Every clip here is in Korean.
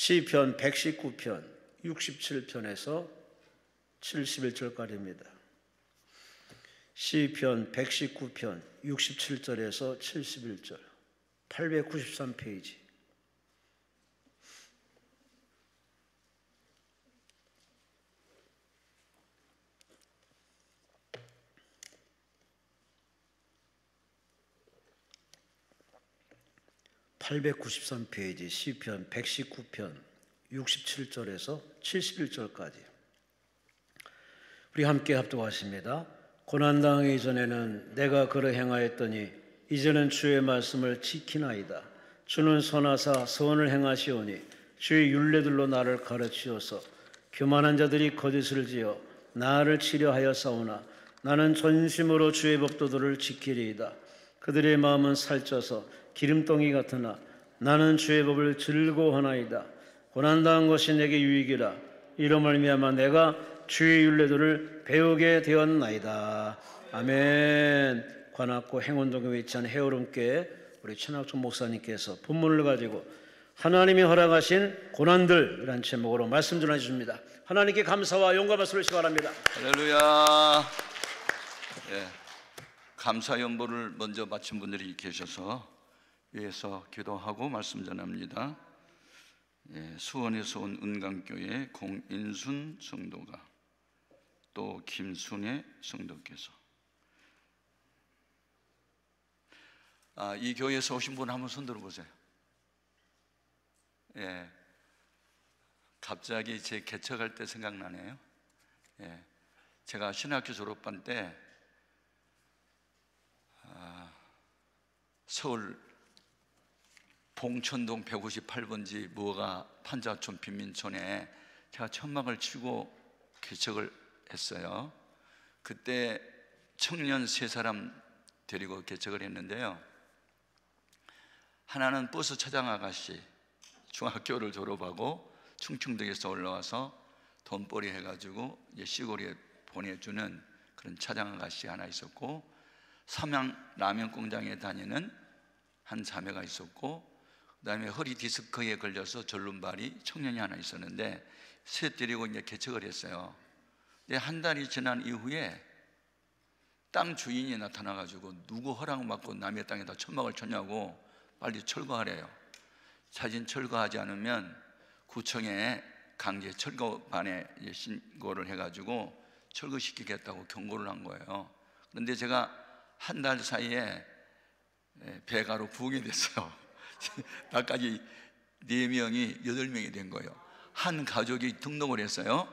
시편 119편 67편에서 71절까지입니다. 시편 119편 67절에서 71절 893페이지. 시편 119편 67절에서 71절까지 우리 함께 합독하십니다. 고난당하기 전에는 내가 그러 행하였더니 이제는 주의 말씀을 지키나이다. 주는 선하사 선을 행하시오니 주의 율례들로 나를 가르치어서 교만한 자들이 거짓을 지어 나를 치려하였사오나 나는 전심으로 주의 법도들을 지키리이다. 그들의 마음은 살쪄서 기름덩이 같으나 나는 주의 법을 즐거워하나이다. 고난당한 것이 내게 유익이라. 이로 말미암아 내가 주의 율례들을 배우게 되었나이다. 아멘. 관악구 행운동에 위치한 해오름교회 우리 천학종 목사님께서 본문을 가지고 하나님이 허락하신 고난들이라는 제목으로 말씀 전해 주십니다. 하나님께 감사와 용감을 소리시 바랍니다. 할렐루야. 감사 연보를 먼저 마친 분들이 계셔서 위에서 기도하고 말씀 전합니다. 수원에서 온 은강교회 공인순 성도가 또 김순애 성도께서 이 교회에서 오신 분 한번 손 들어보세요. 갑자기 제 개척할 때 생각나네요. 제가 신학교 졸업반 때 서울 봉천동 158번지 무허가 판자촌 빈민촌에 제가 천막을 치고 개척을 했어요. 그때 청년 3사람 데리고 개척을 했는데요. 하나는 버스 차장 아가씨, 중학교를 졸업하고 충청도에서 올라와서 돈벌이 해가지고 이제 시골에 보내주는 그런 차장 아가씨 하나 있었고, 삼양 라면 공장에 다니는 한 자매가 있었고, 그 다음에 허리 디스크에 걸려서 절름발이 청년이 하나 있었는데 셋 데리고 이제 개척을 했어요. 근데 한 달이 지난 이후에 땅 주인이 나타나가지고 누구 허락 받고 남의 땅에다 천막을 쳤냐고 빨리 철거하래요. 자진 철거하지 않으면 구청에 강제 철거반에 신고를 해가지고 철거시키겠다고 경고를 한 거예요. 그런데 제가 한 달 사이에 배가로 부흥이 됐어요. 나까지 4명이 8명이 된 거예요. 한 가족이 등록을 했어요.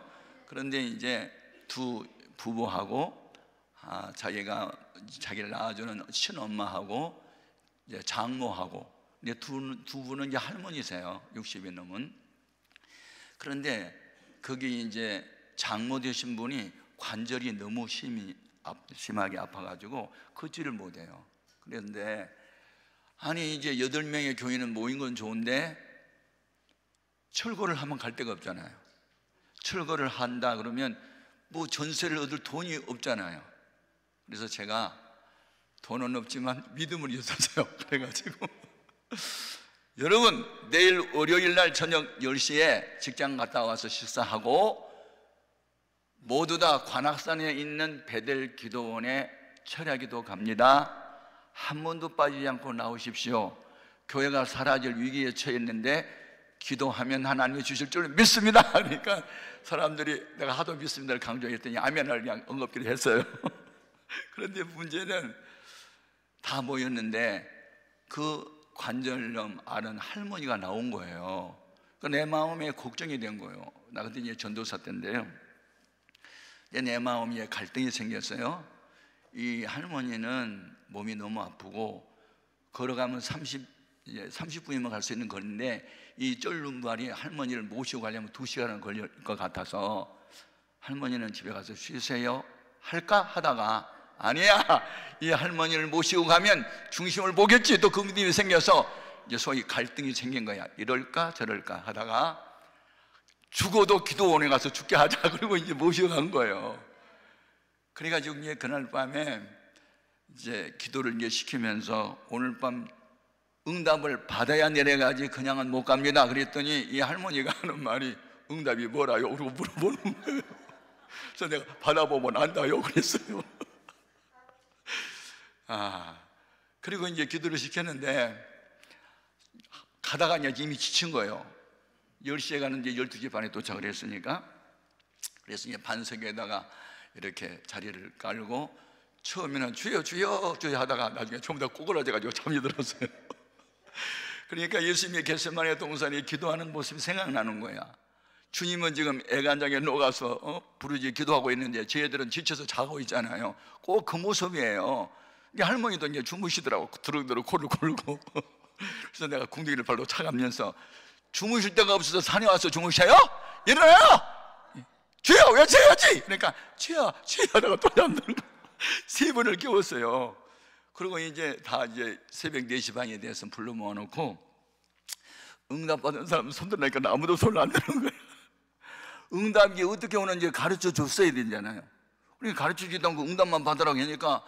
그런데 이제 두 부부하고 자기를 낳아주는 친엄마하고 이제 장모하고, 근데 두 분은 이제 할머니세요. 60이 넘은. 그런데 거기 이제 장모 되신 분이 관절이 너무 심하게 아파가지고 걷지를 못해요. 그런데 아니 이제 8명의 교인은 모인 건 좋은데 철거를 하면 갈 데가 없잖아요. 철거를 한다 그러면 뭐 전세를 얻을 돈이 없잖아요. 그래서 제가 돈은 없지만 믿음을 있었어요. 그래가지고 여러분, 내일 월요일 날 저녁 10시에 직장 갔다 와서 식사하고 모두 다 관악산에 있는 베델 기도원에 철야기도 갑니다. 한 번도 빠지지 않고 나오십시오. 교회가 사라질 위기에 처했는데 기도하면 하나님이 주실 줄 믿습니다. 그러니까 사람들이 내가 하도 믿습니다를 강조했더니 아멘을 그냥 언급기를 했어요. 그런데 문제는 다 모였는데 그 관절염 앓은 할머니가 나온 거예요. 내 마음에 걱정이 된 거예요. 나 그때 이제 전도사 때인데요. 내 마음에 갈등이 생겼어요. 이 할머니는 몸이 너무 아프고 걸어가면 30분이면 갈 수 있는 거리인데 이 쫄눈발이 할머니를 모시고 가려면 2시간은 걸릴 것 같아서 할머니는 집에 가서 쉬세요 할까 하다가 아니야, 이 할머니를 모시고 가면 중심을 보겠지. 또 그 믿음이 생겨서 이제 소위 갈등이 생긴 거야. 이럴까 저럴까 하다가 죽어도 기도원에 가서 죽게 하자. 그리고 이제 모시고 간 거예요. 그래가지고 이제 그날 밤에 이제 기도를 이제 시키면서 오늘 밤 응답을 받아야 내려가지 그냥은 못 갑니다. 그랬더니 이 할머니가 하는 말이 응답이 뭐라요? 그러고 물어보는 거예요. 그래서 내가 받아보면 안다요 그랬어요. 그리고 이제 기도를 시켰는데 가다가 이제 이미 지친 거예요. 10시에 가는데 12시 반에 도착을 했으니까. 그래서 이제 반석에다가 이렇게 자리를 깔고 처음에는 주여 주여 주여 하다가 나중에 전부 다 꼬그라져가지고 잠이 들었어요. 그러니까 예수님이 겟세마네 동산에 기도하는 모습이 생각나는 거야. 주님은 지금 애간장에 녹아서 부르짖어 기도하고 있는데 저희들은 지쳐서 자고 있잖아요. 꼭 그 모습이에요. 할머니도 이제 주무시더라고. 드럭드럭 코를 골고. 그래서 내가 궁둥이를 발로 차가면서 주무실 데가 없어서 산에 와서 주무셔요? 일어나요! 주여 외쳐야지! 그러니까 주여 주여 하다가 또 잠들고 3번을 깨웠어요. 그리고 이제 다 이제 새벽 4시 반에 대해서 불러 모아놓고 응답받은 사람 손들으니까 아무도 손을 안 드는 거예요. 응답이 어떻게 오는지 가르쳐 줬어야 되잖아요. 우리 가르쳐 주지도 않고 응답만 받으라고 하니까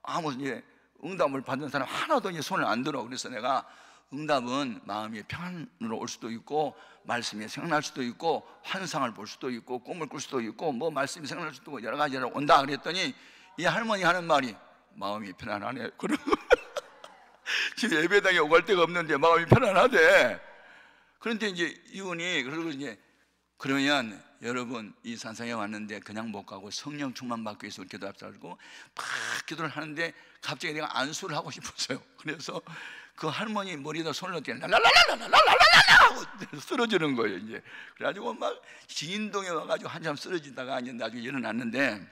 아무 이제 응답을 받은 사람 하나도 이제 손을 안 들어. 그래서 내가 응답은 마음이 평안으로 올 수도 있고 말씀이 생각날 수도 있고 환상을 볼 수도 있고 꿈을 꿀 수도 있고 뭐 말씀이 생각날 수도 있고 여러 가지로 온다 그랬더니 이 할머니 하는 말이 마음이 편안하네. 그러고 지금 예배당에 오갈 데가 없는데 마음이 편안하대. 그런데 이제 이분이 그러고 이제 그러면 여러분 이 산상에 왔는데 그냥 못 가고 성령 충만 받기 위해서 기도합시고 막 기도를 하는데 갑자기 내가 안수를 하고 싶었어요. 그래서 그 할머니 머리에다 손을 넣더니 랄랄랄랄랄랄랄랄라 하고 쓰러지는 거예요. 이제 그래가지고 막 진동에 와가지고 한참 쓰러지다가 이제 나중에 일어났는데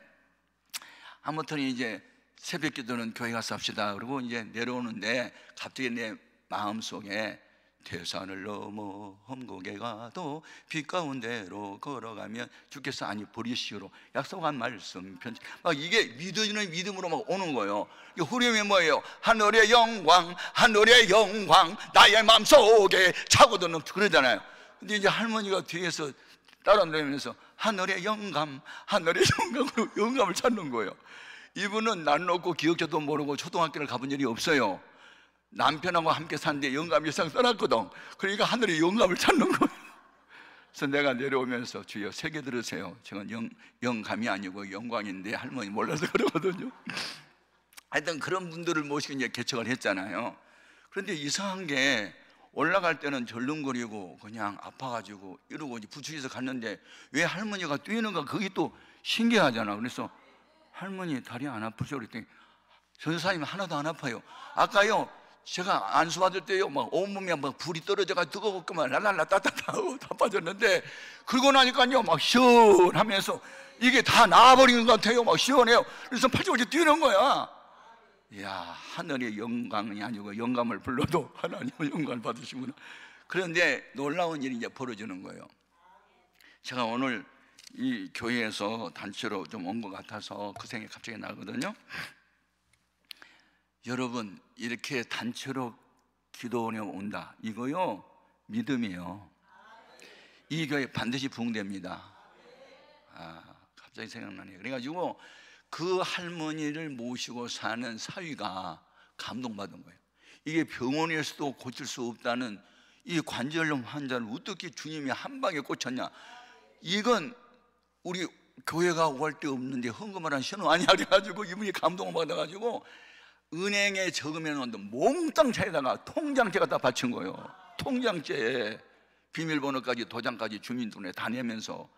아무튼 이제 새벽 기도는 교회 가서 합시다. 그리고 이제 내려오는데 갑자기 내 마음속에 태산을 넘어 험곡에 가도 빛 가운데로 걸어가면 주께서 아니 버리시오로 약속한 말씀 편지 막 이게 믿어지는 믿음으로 막 오는 거예요. 이 후렴이 뭐예요? 하늘의 영광 하늘의 영광 나의 마음속에 차고드는 그러잖아요. 근데 이제 할머니가 뒤에서 따라다니면서 하늘의 영감 하늘의 영감으로 영감을 찾는 거예요. 이분은 날 놓고 기억자도 모르고 초등학교를 가본 적이 없어요. 남편하고 함께 사는데 영감 이상 떠났거든. 그러니까 하늘의 영감을 찾는 거예요. 그래서 내가 내려오면서 주여 새겨 들으세요. 제가 영감이 아니고 영광인데 할머니 몰라서 그러거든요. 하여튼 그런 분들을 모시고 이제 개척을 했잖아요. 그런데 이상한 게 올라갈 때는 절름거리고 그냥 아파가지고 이러고 이제 부축해서 갔는데 왜 할머니가 뛰는가 그게 또 신기하잖아. 그래서 할머니 다리 안 아프죠? 그랬더니 전사님 하나도 안 아파요. 아까요 제가 안수 받을 때요 막 온몸에 막 불이 떨어져가 뜨거웠구만 랄랄라 따따따하고 다 빠졌는데 그러고 나니까요 막 시원하면서 이게 다 나아버리는 것 같아요. 막 시원해요. 그래서 팔찌같이 뛰는 거야. 이야 하늘의 영광이 아니고 영감을 불러도 하나님은 영광을 받으시구나. 그런데 놀라운 일이 이제 벌어지는 거예요. 제가 오늘 이 교회에서 단체로 좀 온 것 같아서 그 생각이 갑자기 나거든요. 여러분 이렇게 단체로 기도원에 온다 이거요 믿음이에요. 이 교회 반드시 부흥됩니다. 갑자기 생각나네요. 그래가지고 그 할머니를 모시고 사는 사위가 감동받은 거예요. 이게 병원에서도 고칠 수 없다는 이 관절염 환자를 어떻게 주님이 한 방에 꽂혔냐. 이건 우리 교회가 올 데 없는데 헌금을 한 신호 아니야. 그래가지고 이분이 감동을 받아가지고 은행에 적으면 몽땅 차에다가 통장채 갖다 바친 거예요. 통장채에 비밀번호까지 도장까지 주민등록에 다 내면서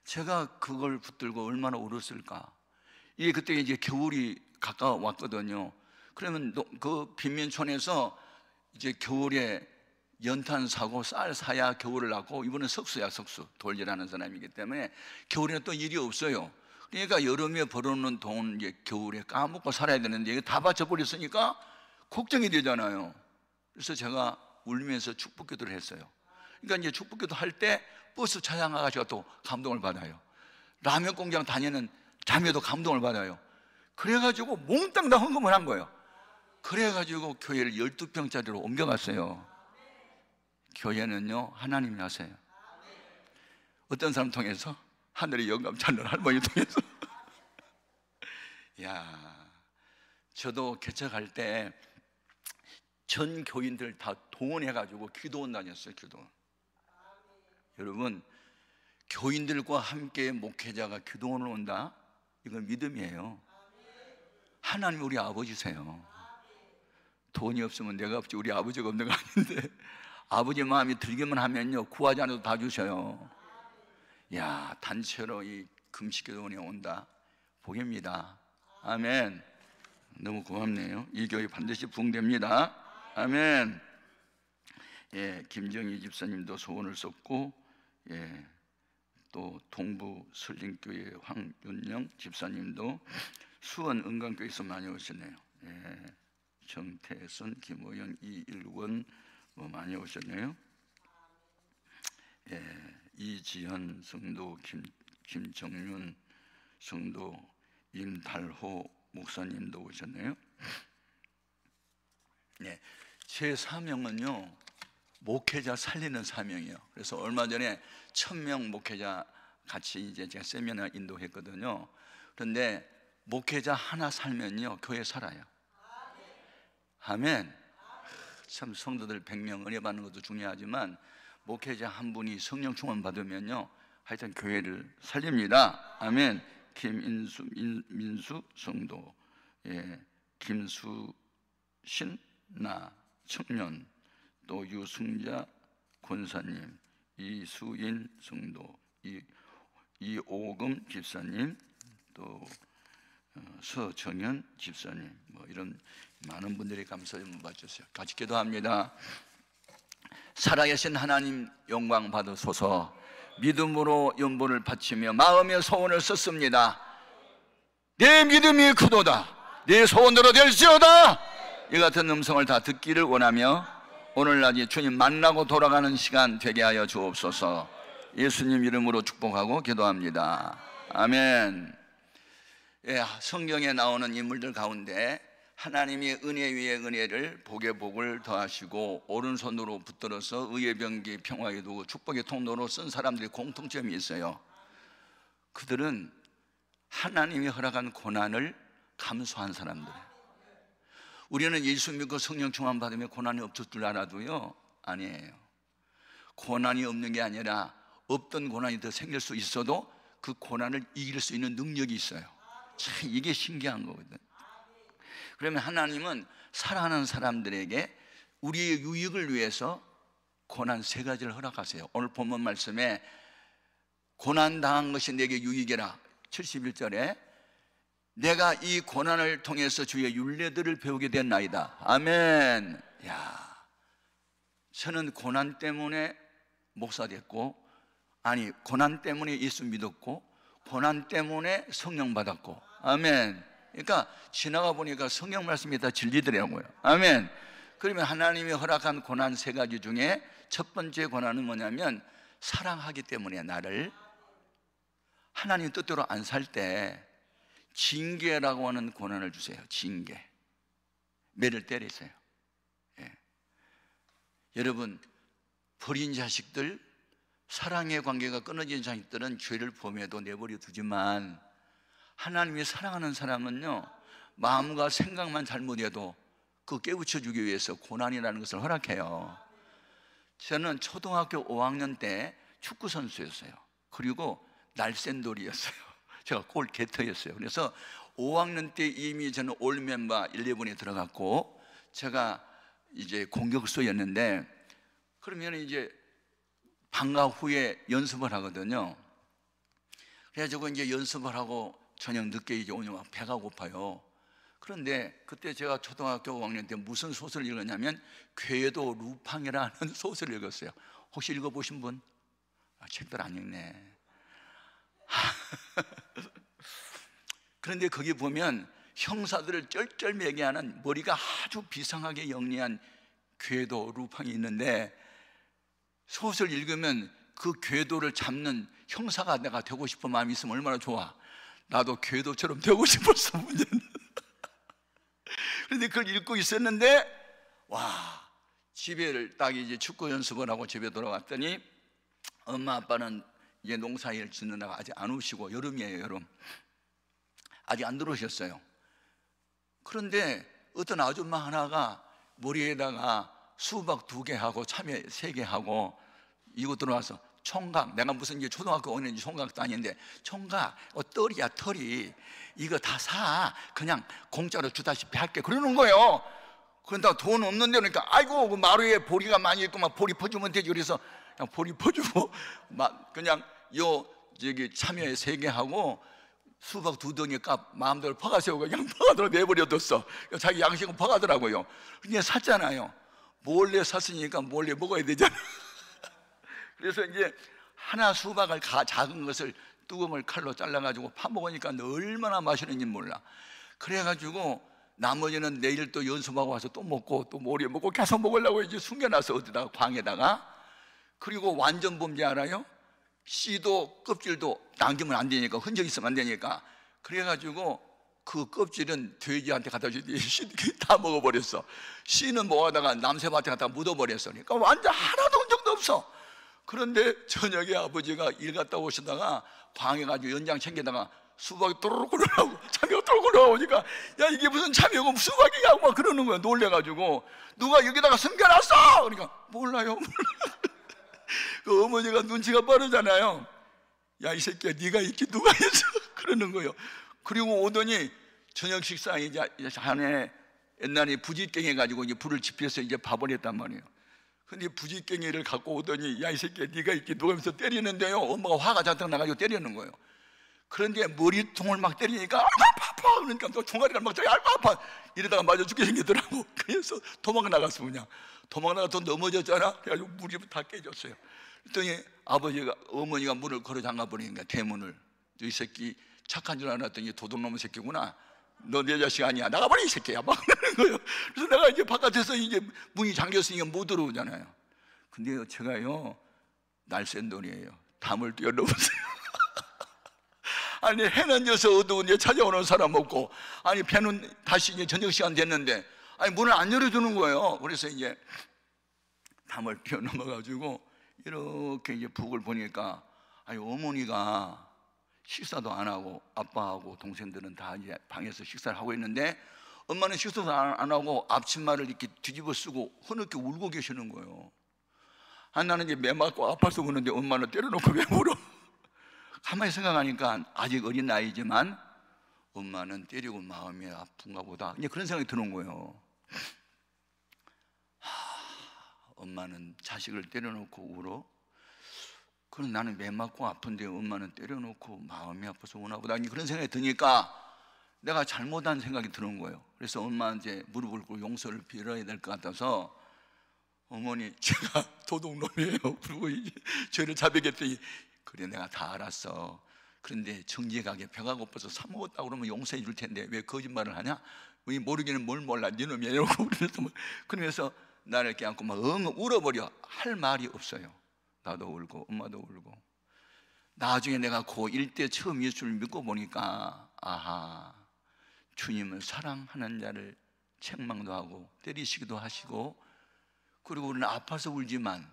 제가 그걸 붙들고 얼마나 울었을까. 이게 그때 이제 겨울이 가까웠거든요. 그러면 그 빈민촌에서 이제 겨울에 연탄 사고 쌀 사야 겨울을 나고 이번엔 석수야 석수 돌리라는 사람이기 때문에 겨울에는 또 일이 없어요. 그러니까 여름에 벌어놓는 돈 이제 겨울에 까먹고 살아야 되는데 이게 다 바쳐버렸으니까 걱정이 되잖아요. 그래서 제가 울면서 축복기도를 했어요. 그러니까 이제 축복기도 할 때 버스 차량 아가씨가 또 감동을 받아요. 라면 공장 다니는 자매도 감동을 받아요. 그래가지고 몽땅 다 헌금을 한 거예요. 그래가지고 교회를 12평짜리로 옮겨갔어요. 교회는요 하나님이 하세요. 어떤 사람 통해서? 하늘의 영감 찾는 할머니 통해서. 야, 저도 개척할 때 전 교인들 다 동원해가지고 기도원 다녔어요. 기도원. 여러분, 교인들과 함께 목회자가 기도원을 온다? 이건 믿음이에요. 하나님 우리 아버지세요. 돈이 없으면 내가 없지 우리 아버지가 없는 거 아닌데 아버지 마음이 들기만 하면요 구하지 않아도 다 주셔요. 야, 단체로 이 금식기도원에 온다, 복입니다. 아멘. 너무 고맙네요. 이 교회 반드시 부흥됩니다. 아멘. 예, 김정희 집사님도 소원을 썼고, 예, 또 동부 설림교회 황윤영 집사님도 수원 은강교회에서 많이 오셨네요. 예, 정태선, 김호영, 이일권 뭐 많이 오셨네요. 예, 이지현 성도, 김정윤 성도, 임달호 목사님도 오셨네요. 네, 제 사명은요 목회자 살리는 사명이에요. 그래서 얼마 전에 1000명 목회자 같이 이제 제가 세미나 인도했거든요. 그런데 목회자 하나 살면요 교회 살아요. 아멘. 참 성도들 100명 은혜 받는 것도 중요하지만 목회자 한 분이 성령 충만 받으면요 하여튼 교회를 살립니다. 아멘. 김인수 민수 성도, 예, 김수신 나 청년, 또 유승자 권사님, 이수인 성도, 이오금 집사님, 또 서정현 집사님, 뭐 이런 많은 분들이 감사 좀 받으셨어요. 같이 기도합니다. 살아계신 하나님 영광 받으소서. 믿음으로 연보를 바치며 마음의 소원을 썼습니다. 내 믿음이 크도다. 내 소원대로 될지어다. 이 같은 음성을 다 듣기를 원하며 오늘날 주님 만나고 돌아가는 시간 되게 하여 주옵소서. 예수님 이름으로 축복하고 기도합니다. 아멘. 예, 성경에 나오는 인물들 가운데 하나님이 은혜 위에 은혜를 복에 복을 더하시고 오른손으로 붙들어서 의의 병기 평화에 두고 축복의 통로로 쓴 사람들이 공통점이 있어요. 그들은 하나님이 허락한 고난을 감수한 사람들이에요. 우리는 예수 믿고 성령 충만 받으면 고난이 없을 줄 알아도요 아니에요. 고난이 없는 게 아니라 없던 고난이 더 생길 수 있어도 그 고난을 이길 수 있는 능력이 있어요. 참 이게 신기한 거거든. 그러면 하나님은 사랑하는 사람들에게 우리의 유익을 위해서 고난 3가지를 허락하세요. 오늘 본문 말씀에 고난당한 것이 내게 유익이라 71절에 내가 이 고난을 통해서 주의 율례들을 배우게 됐나이다. 아멘. 야, 저는 고난 때문에 목사 됐고, 아니 고난 때문에 예수 믿었고, 고난 때문에 성령 받았고, 아멘. 그러니까 지나가 보니까 성경 말씀이 다 진리더라고요. 아멘. 그러면 하나님이 허락한 고난 3가지 중에 첫 번째 고난은 뭐냐면 사랑하기 때문에 나를 하나님 뜻대로 안 살 때 징계라고 하는 고난을 주세요. 징계. 매를 때리세요. 예. 여러분, 버린 자식들, 사랑의 관계가 끊어진 자식들은 죄를 범해도 내버려 두지만 하나님이 사랑하는 사람은요 마음과 생각만 잘못해도 그거 깨우쳐주기 위해서 고난이라는 것을 허락해요. 저는 초등학교 5학년 때 축구 선수였어요. 그리고 날쌘돌이였어요. 제가 골게터였어요. 그래서 5학년 때 이미 저는 올 멤버 11에 들어갔고 제가 이제 공격수였는데 그러면 이제 방과 후에 연습을 하거든요. 그래가지고 이제 연습을 하고 저녁 늦게 이제 오면 배가 고파요. 그런데 그때 제가 초등학교 5학년 때 무슨 소설을 읽었냐면 궤도 루팡이라는 소설을 읽었어요. 혹시 읽어보신 분? 책들 안 읽네. 그런데 거기 보면 형사들을 쩔쩔매게 하는 머리가 아주 비상하게 영리한 궤도 루팡이 있는데 소설 읽으면 그 궤도를 잡는 형사가 내가 되고 싶은 마음이 있으면 얼마나 좋아. 나도 궤도처럼 되고 싶었어. 문제는. 그런데 그걸 읽고 있었는데 와, 집에를 딱 이제 축구 연습을 하고 집에 돌아왔더니 엄마 아빠는 이제 농사일 짓느라고 아직 안 오시고 여름이에요. 여름 아직 안 들어오셨어요. 그런데 어떤 아줌마 하나가 머리에다가 수박 2개 하고 참외 3개 하고 이거 들어와서 총각, 내가 무슨 이제 초등학교 5년인지 총각도 아닌데 총각, 떨이야 털이 이거 다 사, 그냥 공짜로 주다시피 할게 그러는 거예요. 그런다 돈 없는데 그러니까 아이고 그 마루에 보리가 많이 있구만 보리 퍼주면 되지. 그래서 그냥 보리 퍼주고 그냥 저기 참외 3개 하고 수박 2덩이 값 마음대로 퍼가세요. 그냥 퍼가더라 내버려뒀어. 자기 양식은 퍼가더라고요. 그냥 샀잖아요. 몰래 샀으니까 몰래 먹어야 되잖아. 그래서 이제 하나 수박을 작은 것을 뚜껑을 칼로 잘라가지고 파먹으니까 얼마나 맛있는지 몰라. 그래가지고 나머지는 내일 또 연습하고 와서 또 먹고 또 모레 먹고 계속 먹으려고 이제 숨겨놨어. 어디다가 광에다가. 그리고 완전 범죄 알아요? 씨도 껍질도 남기면 안 되니까, 흔적 있으면 안 되니까. 그래가지고 그 껍질은 돼지한테 갖다 주더니 씨 다 먹어버렸어. 씨는 뭐하다가 남새밭에 갖다가 묻어버렸어. 그러니까 완전 하나도 흔적도 없어. 그런데 저녁에 아버지가 일 갔다 오시다가 광에 가지고 연장 챙기다가 수박이 또르륵 굴러나오고 참외가 또르륵 굴러나오니까 야 이게 무슨 참외고 수박이야 막 그러는 거야. 놀래가지고 누가 여기다가 숨겨놨어. 그러니까 몰라요. 그 어머니가 눈치가 빠르잖아요. 야 이 새끼야 네가 있기 누가 있어. 그러는 거예요. 그리고 오더니 저녁 식사에 이제 자네 옛날에 부짓갱이 가지고 이제 불을 지펴서 이제 밥을 했단 말이에요. 근데 부짓갱이를 갖고 오더니 야 이 새끼야 네가 있기 누가 있어 때리는데요. 엄마가 화가 잔뜩 나가지고 때리는 거예요. 그런데 머리통을 막 때리니까 아파 그러니까 또 종아리를 막 저기 아파 이러다가 맞아 죽게 생기더라고. 그래서 도망 나갔어. 그냥 도망 나가서 넘어졌잖아. 그래가지고 물이 다 깨졌어요. 그랬더니 어머니가 문을 걸어 잠가 버리니까 대문을 이 새끼 착한 줄 알았더니 도둑놈의 새끼구나. 너 내 자식 아니야. 나가버려 이 새끼야. 막 그러는 거예요. 그래서 내가 이제 바깥에서 이제 문이 잠겼으니까 못 들어오잖아요. 근데 제가요 날쌘 돈이에요. 담을 뛰어넘었어요. 아니 해는 져서 어두운데 찾아오는 사람 없고, 아니 배는 다시 이제 저녁 시간 됐는데 아니 문을 안 열어주는 거예요. 그래서 이제 담을 뛰어넘어가지고 이렇게 이제 북을 보니까 아니 어머니가 식사도 안 하고 아빠하고 동생들은 다 이제 방에서 식사를 하고 있는데 엄마는 식사도 안 하고 앞치마를 이렇게 뒤집어 쓰고 흐느끼 울고 계시는 거예요. 아니 나는 이제 매 맞고 아파서 우는데 엄마는 때려놓고 왜 울어? 가만히 생각하니까 아직 어린 나이지만 엄마는 때리고 마음이 아픈가 보다. 이제 그런 생각이 드는 거예요. 엄마는 자식을 때려놓고 울어? 그럼 나는 매 맞고 아픈데 엄마는 때려놓고 마음이 아파서 우나 보다. 그런 생각이 드니까 내가 잘못한 생각이 드는 거예요. 그래서 엄마한테 무릎을 꿇고 용서를 빌어야 될 것 같아서 어머니 제가 도둑놈이에요. 그리고 이제 죄를 자백했더니 그래 내가 다 알았어. 그런데 정직하게 배가 고파서 사 먹었다고 그러면 용서해 줄 텐데 왜 거짓말을 하냐? 왜 모르기는 뭘 몰라. 네 놈이야 이러고 그러면서 나를 껴안고 막 엉엉 울어버려. 할 말이 없어요. 나도 울고 엄마도 울고. 나중에 내가 고1 때 처음 예수를 믿고 보니까 아하, 주님은 사랑하는 자를 책망도 하고 때리시기도 하시고, 그리고 우리는 아파서 울지만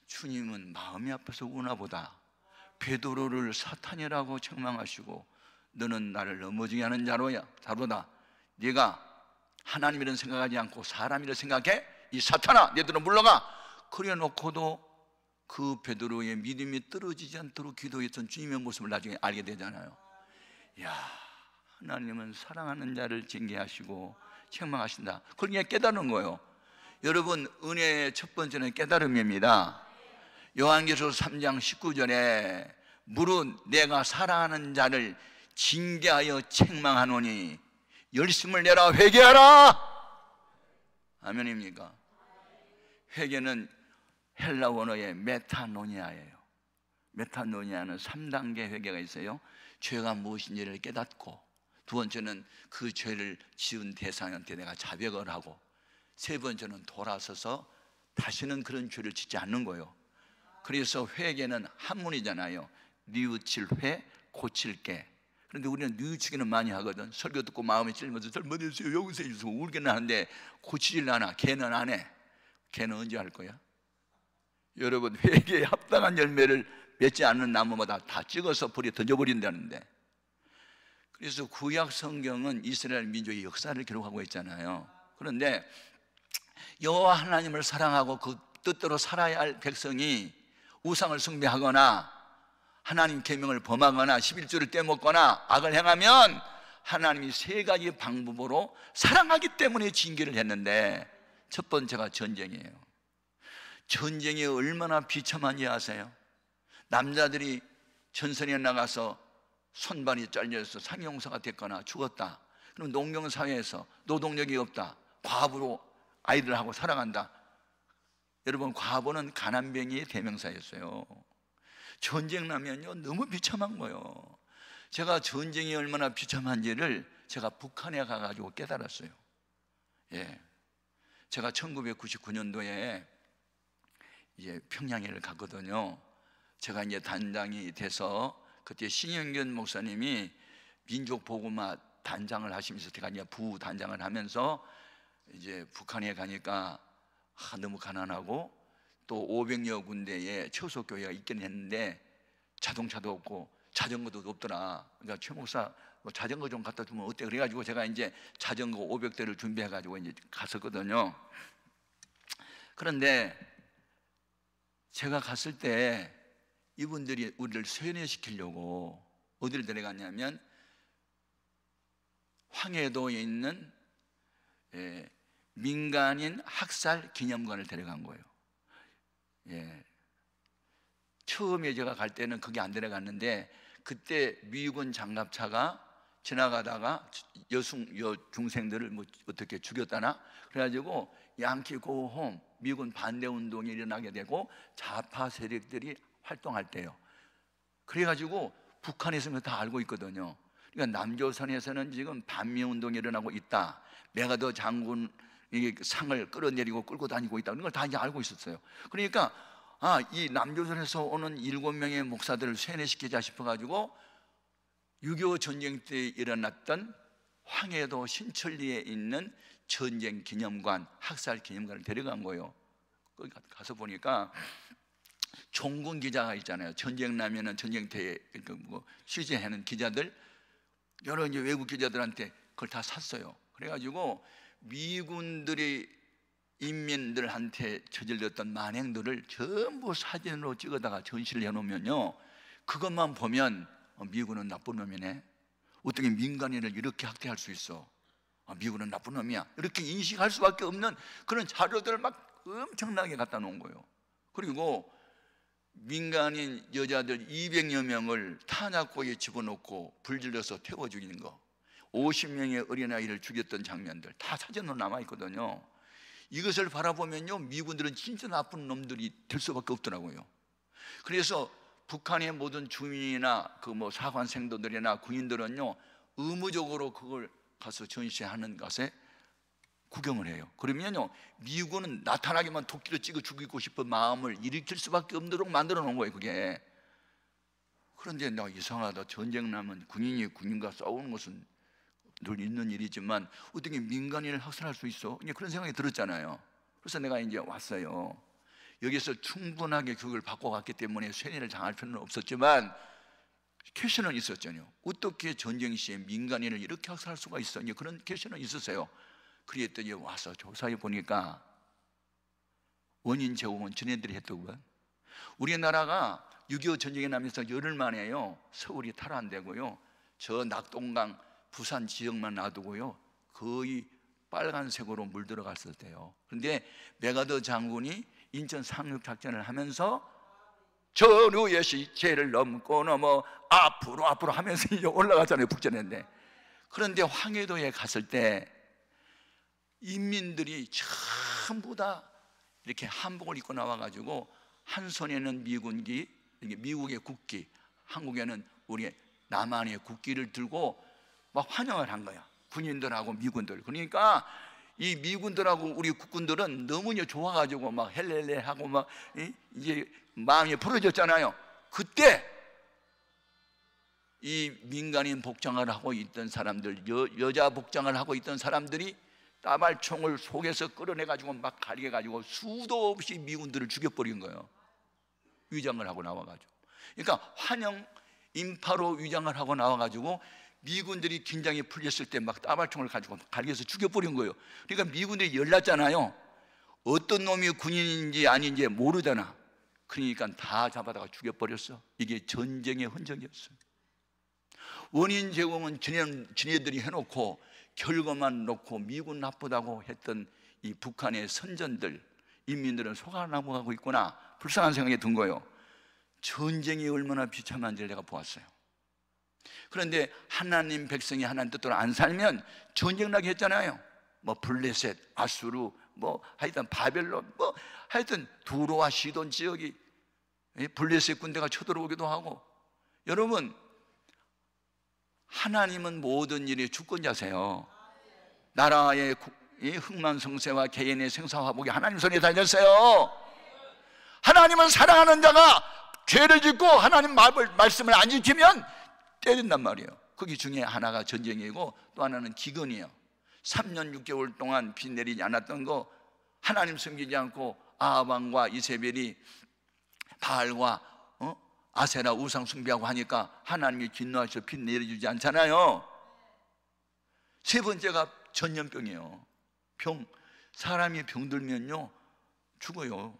주님은 마음이 아파서 우나 보다. 베드로를 사탄이라고 책망하시고 너는 나를 넘어지게 하는 자로다. 네가 하나님이라는 생각하지 않고 사람이라 생각해? 이 사탄아 너희들은 물러가. 그래 놓고도 그 베드로의 믿음이 떨어지지 않도록 기도했던 주님의 모습을 나중에 알게 되잖아요. 이야, 하나님은 사랑하는 자를 징계하시고 책망하신다. 그걸 깨달은 거예요. 여러분, 은혜의 첫 번째는 깨달음입니다. 요한계시록 3장 19절에 무릇 내가 사랑하는 자를 징계하여 책망하노니 열심을 내라 회개하라. 아멘입니까? 회개는 헬라 원어의 메타노니아예요. 메타노니아는 3단계 회개가 있어요. 죄가 무엇인지를 깨닫고, 두 번째는 그 죄를 지은 대상한테 내가 자백을 하고, 세 번째는 돌아서서 다시는 그런 죄를 짓지 않는 거예요. 그래서 회개는 한문이잖아요. 뉘우칠 회, 고칠 게. 그런데 우리는 뉘우치기는 많이 하거든. 설교 듣고 마음이 찔면서 잘못했어요, 용서해 주세요, 울기는 하는데 고치질 않아. 걔는 안 해. 걔는 언제 할 거야? 여러분, 회개에 합당한 열매를 맺지 않는 나무마다 다 찍어서 불에 던져버린다는데, 그래서 구약 성경은 이스라엘 민족의 역사를 기록하고 있잖아요. 그런데 여호와 하나님을 사랑하고 그 뜻대로 살아야 할 백성이 우상을 숭배하거나 하나님 계명을 범하거나 11조를 떼먹거나 악을 행하면 하나님이 세 가지 방법으로 사랑하기 때문에 징계를 했는데, 첫 번째가 전쟁이에요. 전쟁이 얼마나 비참한지 아세요? 남자들이 전선에 나가서 손발이 잘려서 상용사가 됐거나 죽었다. 그럼 농경사회에서 노동력이 없다, 과부로 아이들하고 살아간다. 여러분, 과부는 가난뱅이의 대명사였어요. 전쟁 나면요 너무 비참한 거예요. 제가 전쟁이 얼마나 비참한지를 제가 북한에 가가지고 깨달았어요. 예, 제가 1999년도에 이제 평양에를 갔거든요. 제가 이제 단장이 돼서 그때 신영균 목사님이 민족보고마 단장을 하시면서 제가 이제 부단장을 하면서 이제 북한에 가니까 너무 가난하고 또 500여 군데에 처소교회가 있긴 했는데 자동차도 없고 자전거도 없더라. 그러니까 최 목사 뭐 자전거 좀 갖다 주면 어때? 그래가지고 제가 이제 자전거 500대를 준비해가지고 이제 갔었거든요. 그런데 제가 갔을 때 이분들이 우리를 세뇌시키려고 어디를 데려갔냐면 황해도에 있는 민간인 학살 기념관을 데려간 거예요. 예. 처음에 제가 갈 때는 그게 안 데려갔는데, 그때 미군 장갑차가 지나가다가 여중생들을 뭐 어떻게 죽였다나 그래가지고 양키 고홈 미군 반대 운동이 일어나게 되고 좌파 세력들이 활동할 때요. 그래가지고 북한에서는 다 알고 있거든요. 그러니까 남조선에서는 지금 반미 운동이 일어나고 있다, 메가더 장군 이게 상을 끌어내리고 끌고 다니고 있다, 그런 걸 다 이제 알고 있었어요. 그러니까 이 남조선에서 오는 7명의 목사들을 세뇌시키자 싶어가지고 6.25 전쟁 때 일어났던 황해도 신천리에 있는 전쟁 기념관, 학살 기념관을 데려간 거예요. 거기 가서 보니까 종군 기자가 있잖아요. 전쟁 나면은 전쟁터에 뭐 취재하는 기자들, 여러 이제 외국 기자들한테 그걸 다 샀어요. 그래가지고 미군들이 인민들한테 저질렀던 만행들을 전부 사진으로 찍어다가 전시를 해놓으면요, 그것만 보면 미군은 나쁜 놈이네, 어떻게 민간인을 이렇게 학대할 수 있어, 미군은 나쁜 놈이야, 이렇게 인식할 수밖에 없는 그런 자료들을 막 엄청나게 갖다 놓은 거예요. 그리고 민간인 여자들 200여 명을 탄약고에 집어넣고 불질러서 태워 죽이는 거, 50명의 어린아이를 죽였던 장면들 다 사진으로 남아있거든요. 이것을 바라보면요, 미군들은 진짜 나쁜 놈들이 될 수밖에 없더라고요. 그래서 북한의 모든 주민이나 그 뭐 사관생도들이나 군인들은요, 의무적으로 그걸 가서 전시하는 것에 구경을 해요. 그러면요, 미군은 나타나기만 도끼로 찍어 죽이고 싶은 마음을 일으킬 수밖에 없도록 만들어 놓은 거예요, 그게. 그런데 나 이상하다, 전쟁 나면 군인이 군인과 싸우는 것은 늘 있는 일이지만 어떻게 민간인을 학살할 수 있어? 그런 생각이 들었잖아요. 그래서 내가 이제 왔어요. 여기서 충분하게 교육을 받고 갔기 때문에 쇠뇌를 당할 필요는 없었지만 퀘션은 있었잖아요. 어떻게 전쟁 시에 민간인을 이렇게 학살할 수가 있어? 그런 퀘션은 있었어요. 그랬더니 와서 조사해 보니까 원인 제공은 전애들이 했더구만. 우리나라가 6.25 전쟁이 나면서 열흘 만에요, 서울이 탈환되고요, 저 낙동강 부산 지역만 놔두고요, 거의 빨간색으로 물들어갔을 때요. 그런데 메가더 장군이 인천 상륙 작전을 하면서 전우의 시체를 넘고 넘어 앞으로 하면서 이제 올라가잖아요, 북전인데. 그런데 황해도에 갔을 때 인민들이 전부 다 이렇게 한복을 입고 나와가지고 한 손에는 미군기, 미국의 국기, 한국에는 우리 남한의 국기를 들고 막 환영을 한 거야, 군인들하고 미군들. 그러니까 이 미군들하고 우리 국군들은 너무 좋아가지고 막 헬렐레 하고 막 이제 마음이 풀어졌잖아요. 그때 이 민간인 복장을 하고 있던 사람들, 여자 복장을 하고 있던 사람들이 따발총을 속에서 끌어내가지고 막 가리게가지고 수도 없이 미군들을 죽여버린 거예요. 위장을 하고 나와가지고. 그러니까 환영 인파로 위장을 하고 나와가지고 미군들이 긴장이 풀렸을 때 막 따발총을 가지고 갈겨서 죽여버린 거예요. 그러니까 미군들이 열났잖아요. 어떤 놈이 군인인지 아닌지 모르잖아. 그러니까 다 잡아다가 죽여버렸어. 이게 전쟁의 흔적이었어요. 원인 제공은 지네들이 해놓고 결과만 놓고 미군 나쁘다고 했던 이 북한의 선전들, 인민들은 속아나고 하고 있구나, 불쌍한 생각이 든 거예요. 전쟁이 얼마나 비참한지를 내가 보았어요. 그런데 하나님 백성이 하나님 뜻대로 안 살면 전쟁 나게 했잖아요. 뭐 블레셋, 아수르, 뭐 하여튼 바벨론, 뭐 하여튼 두로와 시돈 지역이 블레셋 군대가 쳐들어오기도 하고. 여러분, 하나님은 모든 일의 주권자세요. 나라의 흥망성쇠와 개인의 생사화복이 하나님 손에 달렸어요. 하나님은 사랑하는 자가 죄를 짓고 하나님 말씀을 안 지키면 때린단 말이에요. 거기 중에 하나가 전쟁이고 또 하나는 기근이에요. 3년 6개월 동안 비 내리지 않았던 거, 하나님 섬기지 않고 아합 왕과 이세벨이 바알과 아세라 우상 숭배하고 하니까 하나님이 진노하셔 비 내려주지 않잖아요. 세 번째가 전염병이에요. 사람이 병들면요 죽어요.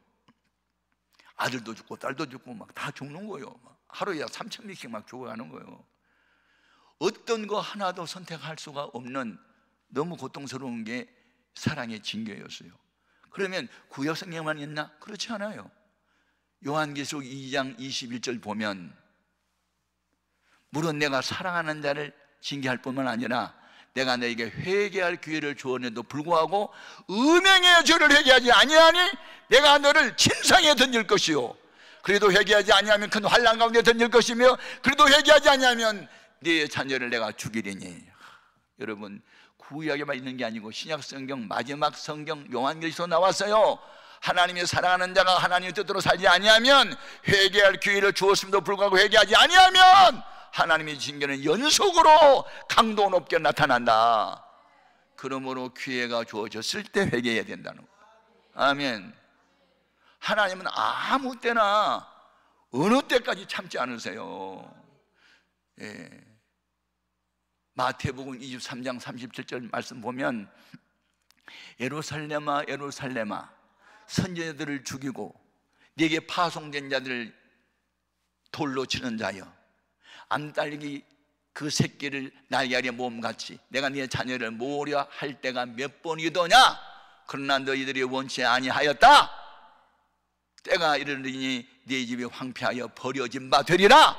아들도 죽고 딸도 죽고 막 다 죽는 거예요. 하루에 3,000명씩 막 죽어가는 거예요. 어떤 거 하나도 선택할 수가 없는 너무 고통스러운 게 사랑의 징계였어요. 그러면 구약 성경만 있나? 그렇지 않아요. 요한계시록 2장 21절 보면, 물론 내가 사랑하는 자를 징계할 뿐만 아니라 내가 너에게 회개할 기회를 주었는데도 불구하고 음행의 죄를 회개하지 아니하니 내가 너를 침상에 던질 것이요, 그래도 회개하지 아니하면 큰 환난 가운데 던질 것이며, 그래도 회개하지 아니하면 네 자녀를 내가 죽이리니. 여러분, 구약에만 있는 게 아니고 신약 성경 마지막 성경 요한계시록 나왔어요. 하나님이 사랑하는 자가 하나님의 뜻대로 살지 아니하면, 회개할 기회를 주었음에도 불구하고 회개하지 아니하면 하나님의 징계는 연속으로 강도 높게 나타난다. 그러므로 기회가 주어졌을 때 회개해야 된다는 거예요. 아멘. 하나님은 아무 때나 어느 때까지 참지 않으세요. 예. 마태복음 23장 37절 말씀 보면, 예루살렘아 예루살렘아 선지자들을 죽이고 네게 파송된 자들을 돌로 치는 자여, 암딸기 그 새끼를 날개 아래 몸같이 내가 네 자녀를 모으려 할 때가 몇 번이더냐? 그러나 너희들이 원치 아니하였다. 때가 이르리니 네 집이 황폐하여 버려진 바 되리라.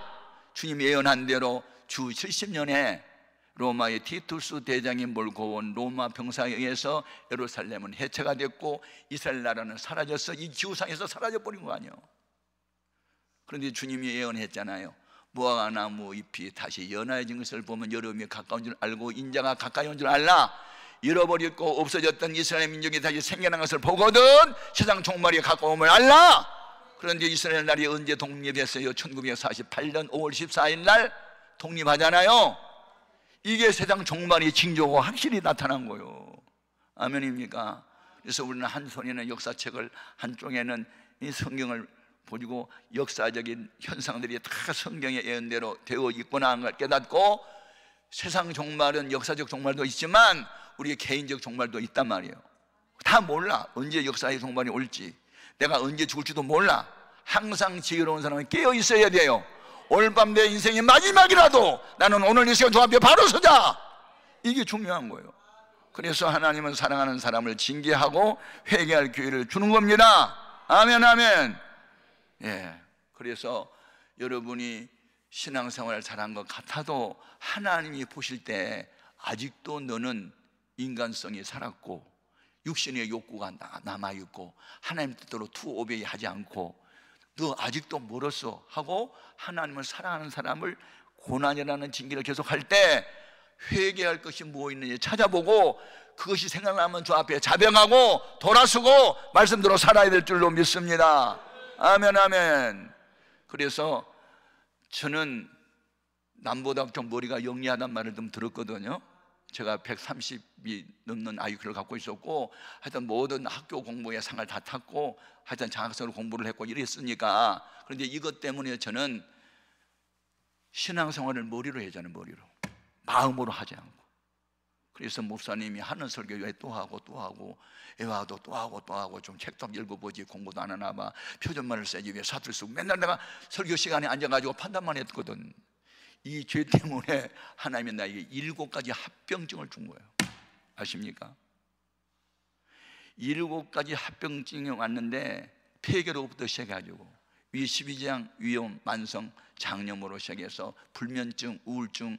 주님이 예언한 대로 주 70년에 로마의 티투스 대장이 몰고 온 로마 병사에 의해서 예루살렘은 해체가 됐고 이스라엘 나라는 사라졌어. 이 지구상에서 사라져버린 거 아니에요. 그런데 주님이 예언했잖아요. 무화과나무 잎이 다시 연화해진 것을 보면 여름이 가까운 줄 알고 인자가 가까이 온 줄 알라. 잃어버렸고 없어졌던 이스라엘 민족이 다시 생겨난 것을 보거든 세상 종말이 가까움을 알라. 그런데 이스라엘 나라이 언제 독립했어요? 1948년 5월 14일 날 독립하잖아요. 이게 세상 종말이 징조고 확실히 나타난 거예요. 아멘입니까? 그래서 우리는 한 손에는 역사책을, 한쪽에는 이 성경을 보고 역사적인 현상들이 다 성경의 예언대로 되어 있구나 하는 걸 깨닫고, 세상 종말은 역사적 종말도 있지만 우리의 개인적 종말도 있단 말이에요. 다 몰라. 언제 역사의 종말이 올지, 내가 언제 죽을지도 몰라. 항상 지혜로운 사람은 깨어 있어야 돼요. 오늘 밤 내 인생의 마지막이라도 나는 오늘 이 시간 주 앞에 바로 서자. 이게 중요한 거예요. 그래서 하나님은 사랑하는 사람을 징계하고 회개할 기회를 주는 겁니다. 아멘, 아멘. 예. 그래서 여러분이 신앙생활을 잘한 것 같아도 하나님이 보실 때 아직도 너는 인간성이 살았고 육신의 욕구가 남아있고 하나님 뜻대로 투오베이 하지 않고 너 아직도 멀었어 하고 하나님을 사랑하는 사람을 고난이라는 징계를 계속할 때 회개할 것이 뭐 있는지 찾아보고 그것이 생각나면 주 앞에 자병하고 돌아서고 말씀대로 살아야 될 줄로 믿습니다. 아멘, 아멘. 그래서 저는 남보다 좀 머리가 영리하단 말을 좀 들었거든요. 제가 130이 넘는 IQ를 갖고 있었고 하여튼 모든 학교 공부에 상을 다 탔고 하여튼 장학생으로 공부를 했고 이랬으니까. 그런데 이것 때문에 저는 신앙생활을 머리로 해야잖아요. 머리로, 마음으로 하지 않고. 그래서 목사님이 하는 설교 왜 또 하고 또 하고, 애와도 또 하고 또 하고, 좀 책도 읽어보지 공부도 안 하나 봐, 표준말을 써야지 왜 사투리 쓰고, 맨날 내가 설교 시간에 앉아가지고 판단만 했거든. 이 죄 때문에 하나님이 나에게 7가지 합병증을 준 거예요. 아십니까? 7가지 합병증이 왔는데, 폐결로부터 시작해가지고 위 12장, 위염, 만성, 장염으로 시작해서 불면증, 우울증,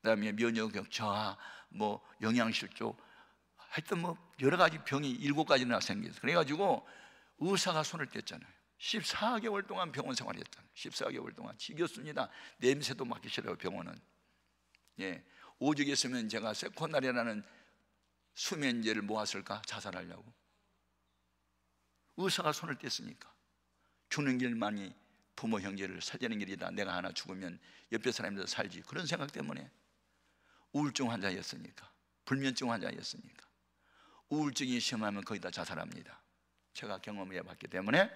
그다음에 면역력 저하, 뭐 영양실조, 하여튼 뭐 여러 가지 병이 7가지나 생겼어요. 그래가지고 의사가 손을 뗐잖아요. 14개월 동안 병원 생활했잖아요. 14개월 동안 지겼습니다. 냄새도 맡기 싫어요, 병원은. 예, 오죽 했으면 제가 세코날이라는 수면제를 모았을까? 자살하려고. 의사가 손을 뗐으니까. 죽는 길만이 부모 형제를 살리는 길이다. 내가 하나 죽으면 옆에 사람들 살지. 그런 생각 때문에. 우울증 환자였으니까, 불면증 환자였으니까. 우울증이 심하면 거의 다 자살합니다. 제가 경험해 봤기 때문에.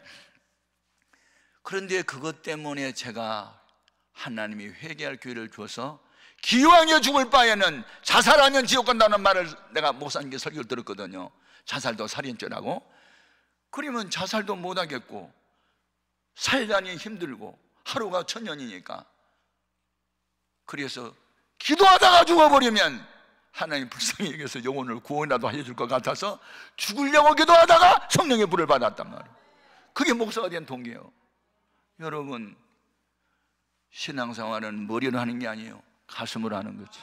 그런데 그것 때문에 제가 하나님이 회개할 기회를 줘서, 기왕에 죽을 바에는 자살하면 지옥 간다는 말을 내가 목사님께 설교를 들었거든요. 자살도 살인죄라고. 그러면 자살도 못하겠고 살자니 힘들고 하루가 1000년이니까, 그래서 기도하다가 죽어버리면 하나님 불쌍히 여겨서 영혼을 구원이라도 해줄 것 같아서 죽으려고 기도하다가 성령의 불을 받았단 말이에요. 그게 목사가 된 동기예요. 여러분, 신앙생활은 머리로 하는 게 아니에요. 가슴으로 하는 거지.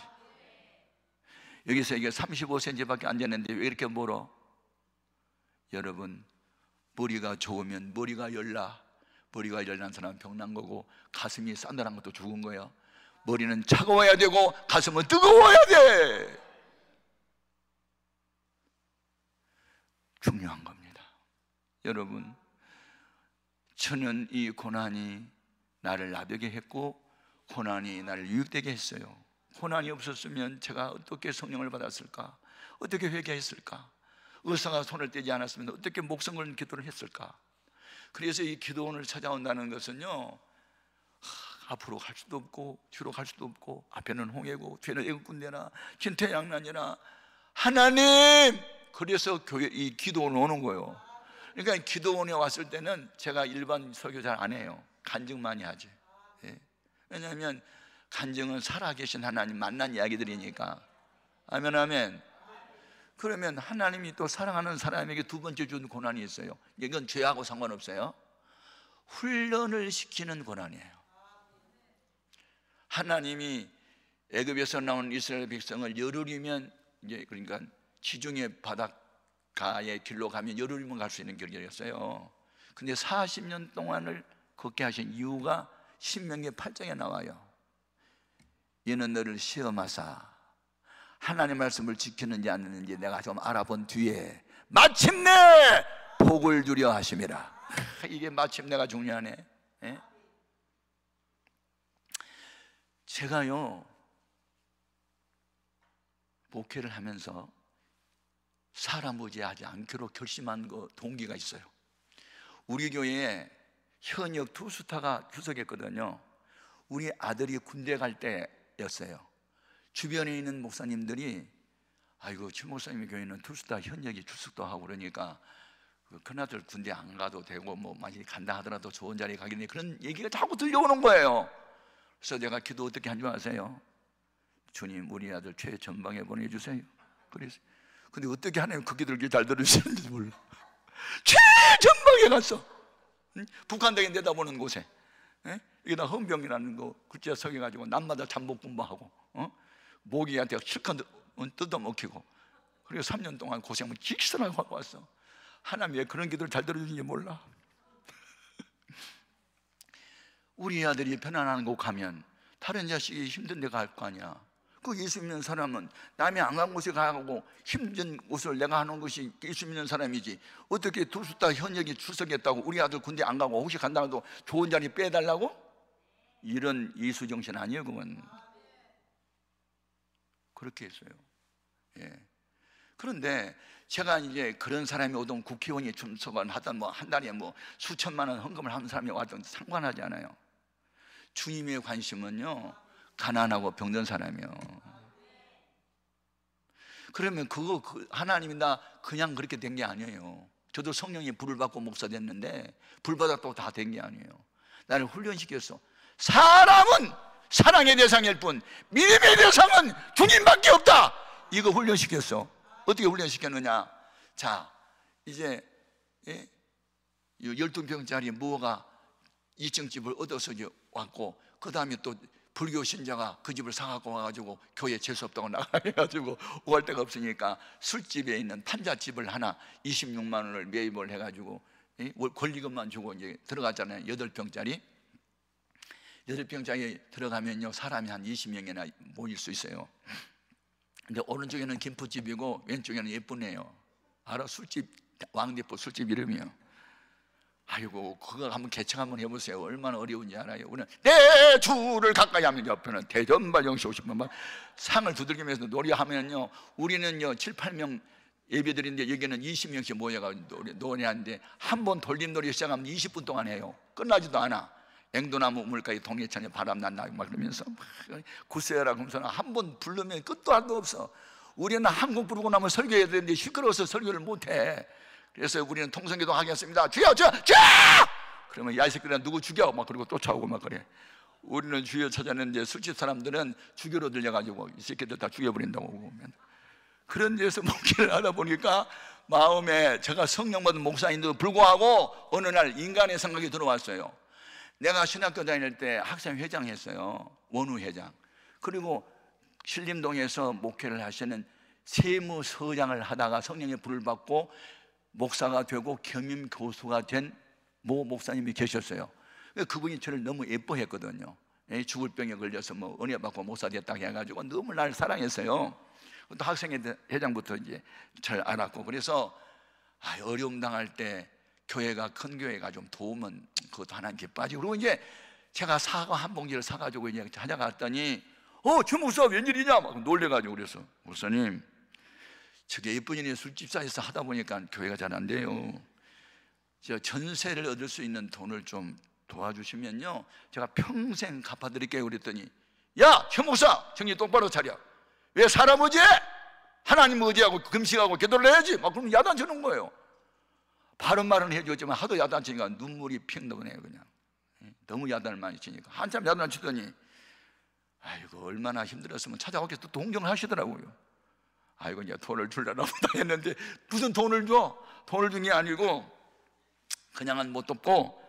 여기서 이게 35cm밖에 안 되는데 왜 이렇게 멀어? 여러분, 머리가 좋으면 머리가 열나, 머리가 열난 사람은 병난 거고, 가슴이 싸늘한 것도 죽은 거예요. 머리는 차가워야 되고 가슴은 뜨거워야 돼. 중요한 겁니다. 여러분, 저는 이 고난이 나를 나되게 했고 고난이 나를 유익되게 했어요. 고난이 없었으면 제가 어떻게 성령을 받았을까? 어떻게 회개했을까? 의사가 손을 떼지 않았으면 어떻게 목숨 걸는 기도를 했을까? 그래서 이 기도원을 찾아온다는 것은요, 앞으로 갈 수도 없고 뒤로 갈 수도 없고, 앞에는 홍해고 뒤에는 애국군대나 진퇴양난이나, 하나님! 그래서 교회 이 기도원 오는 거예요. 그러니까 기도원에 왔을 때는 제가 일반 설교 잘 안 해요. 간증 많이 하지. 예. 왜냐하면 간증은 살아계신 하나님 만난 이야기들이니까. 아멘, 아멘. 그러면 하나님이 또 사랑하는 사람에게 두 번째 준 고난이 있어요. 이건 죄하고 상관없어요. 훈련을 시키는 고난이에요. 하나님이 애굽에서 나온 이스라엘 백성을 열흘이면, 이제 그러니까 지중해 바닷가의 길로 가면 열흘이면 갈 수 있는 길이었어요. 근데 40년 동안을 걷게 하신 이유가 신명기 8장에 나와요. 이는 너를 시험하사 하나님의 말씀을 지키는지 안 하는지 내가 좀 알아본 뒤에 마침내 복을 주려 하심이라. 이게 마침내가 중요하네. 예? 제가요, 목회를 하면서 사람 의지하지 않기로 결심한 동기가 있어요. 우리 교회에 현역 투스타가 출석했거든요. 우리 아들이 군대 갈 때였어요. 주변에 있는 목사님들이, 아이고 최 목사님의 교회는 투스타 현역이 출석도 하고 그러니까 큰아들 군대 안 가도 되고 뭐 많이 간다 하더라도 좋은 자리에 가겠네, 그런 얘기가 자꾸 들려오는 거예요. 그래서 제가 기도 어떻게 한줄 아세요? 주님, 우리 아들 최전방에 보내주세요. 그래서 근데 어떻게 하나님 그 기도를 잘 들으시는지 몰라. 최전방에 갔어. 응? 북한당에 내다보는 곳에, 여기다 헌병이라는 거 글자 서겨가지고 낮마다 잠복 공부하고, 모기한테 실컷 뜯어먹히고, 그리고 3년 동안 고생을 직선하고 하고 왔어. 하나님 왜 그런 기도를 잘 들어주는지 몰라. 우리 아들이 편안한 곳 가면 다른 자식이 힘든 데 갈 거 아니야. 그 예수 믿는 사람은 남이 안 간 곳에 가고 힘든 곳을 내가 하는 것이 예수 믿는 사람이지, 어떻게 투스타 현역이 출석했다고 우리 아들 군대 안 가고 혹시 간다고 좋은 자리 빼달라고? 이런 예수 정신 아니에요. 그건 그렇게 했어요. 예. 그런데 제가 이제 그런 사람이 오던 국회의원이 출석을 하던 뭐 한 달에 뭐 수천만 원 헌금을 하는 사람이 왔던 상관하지 않아요. 주님의 관심은요, 가난하고 병든 사람이요. 그러면 그거 하나님이 나 그냥 그렇게 된 게 아니에요. 저도 성령의 불을 받고 목사 됐는데 불 받았다고 다 된 게 아니에요. 나를 훈련시켰어. 사람은 사랑의 대상일 뿐 믿음의 대상은 주님밖에 없다. 이거 훈련시켰어. 어떻게 훈련시켰느냐? 자, 이제 12평짜리 무허가 2층 집을 얻어서 이제 왔고, 그 다음에 또 불교 신자가 그 집을 사갖고 와가지고 교회 재수 없다고 나가가지고 올 데가 없으니까 술집에 있는 판잣집을 하나 26만 원을 매입을 해가지고 권리금만 주고 이제 들어갔잖아요. 8평짜리. 8평짜리 들어가면요 사람이 한 20명이나 모일 수 있어요. 근데 오른쪽에는 김포집이고 왼쪽에는 예쁘네요. 알아? 술집, 왕대포 술집 이름이요. 아이고, 그거 한번 개척 한번 해보세요. 얼마나 어려운지 알아요? 우리는 내 주를 가까이 하면 옆에는 대전발 영시 50만 막 상을 두들기면서 노래하면요, 우리는요 7, 8명 예배드리는데 여기는 20명씩 모여가지고 노래하는데 한 번 돌림놀이 시작하면 20분 동안 해요. 끝나지도 않아. 앵도나무 우물가에 동해천에 바람 난다 막 그러면서 구세라 그러면서 한 번 부르면 끝도 한도 없어. 우리는 한국 부르고 나면 설교해야 되는데 시끄러워서 설교를 못해. 그래서 우리는 통성기도 하겠습니다. 주여 주여 주여! 그러면 야 이 새끼들아 누구 죽여? 막 그리고 쫓아오고 막 그래. 우리는 주여 찾았는데 술집 사람들은 주교로 들려가지고 이 새끼들 다 죽여버린다고 보면. 그런 데서 목회를 하다 보니까 마음에 제가 성령 받은 목사인데도 불구하고 어느 날 인간의 생각이 들어왔어요. 내가 신학교 다닐 때 학생 회장 했어요. 원우 회장. 그리고 신림동에서 목회를 하시는 세무서장을 하다가 성령의 불을 받고 목사가 되고 겸임 교수가 된 모 목사님이 계셨어요. 그분이 저를 너무 예뻐했거든요. 죽을 병에 걸려서 뭐 은혜 받고 목사 됐다고 해가지고 너무 날 사랑했어요. 또 학생 회장부터 이제 잘 알았고, 그래서 어려움 당할 때 교회가 큰 교회가 좀 도우면 그것도 하나님께 빠지고, 그리고 이제 제가 사과 한 봉지를 사가지고 이제 찾아갔더니 주 목사 웬일이냐 막 놀래가지고, 그래서 목사님 저게 예쁜이네 술집사에서 하다 보니까 교회가 잘 안 돼요. 저 전세를 얻을 수 있는 돈을 좀 도와주시면요 제가 평생 갚아드릴게요. 그랬더니 야 최 목사 정신 똑바로 차려. 왜 사람 의지해? 하나님 의지하고 금식하고 기도를 해야지. 막 그러면 야단치는 거예요. 바른 말은 해줬지만 하도 야단치니까 눈물이 핑 나오네요. 그냥 너무 야단을 많이 치니까 한참 야단치더니 아이고 얼마나 힘들었으면 찾아오게 또 동정을 하시더라고요. 아이고 이제 돈을 줄라나 보다 했는데 무슨 돈을 줘? 돈을 준 게 아니고 그냥은 못 돕고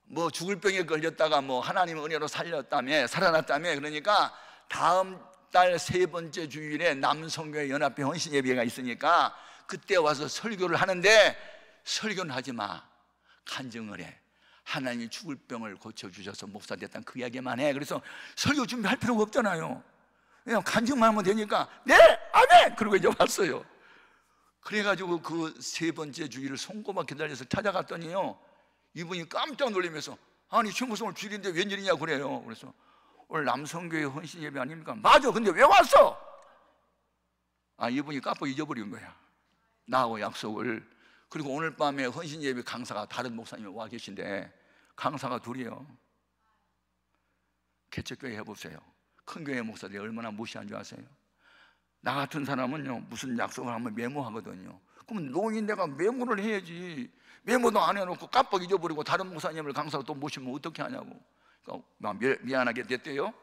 뭐 죽을 병에 걸렸다가 뭐 하나님 은혜로 살렸다며 살아났다며. 그러니까 다음 달 3번째 주일에 남성교회 연합회 헌신 예배가 있으니까 그때 와서 설교를 하는데 설교는 하지 마. 간증을 해. 하나님이 죽을 병을 고쳐주셔서 목사 됐다는 그 이야기만 해. 그래서 설교 준비할 필요가 없잖아요. 그냥 간증만 하면 되니까 네! 아멘! 그러고 이제 왔어요. 그래가지고 그 3번째 주일을 손꼽아 기다려서 찾아갔더니요 이분이 깜짝 놀라면서 아니 최무성을 주일인데 웬일이냐 그래요. 그래서 오늘 남성교회 헌신 예배 아닙니까? 맞아. 근데 왜 왔어? 이분이 깜빡 잊어버린 거야. 나하고 약속을. 그리고 오늘 밤에 헌신 예배 강사가 다른 목사님이 와 계신데 강사가 둘이요. 개척교회 해보세요. 큰 교회 목사들이 얼마나 무시한 줄 아세요? 나 같은 사람은요 무슨 약속을 하면 메모하거든요. 그럼 노인 내가 메모를 해야지. 메모도 안 해놓고 깜빡 잊어버리고 다른 목사님을 강사로 또 모시면 어떻게 하냐고. 그러니까 미안하게 됐대요.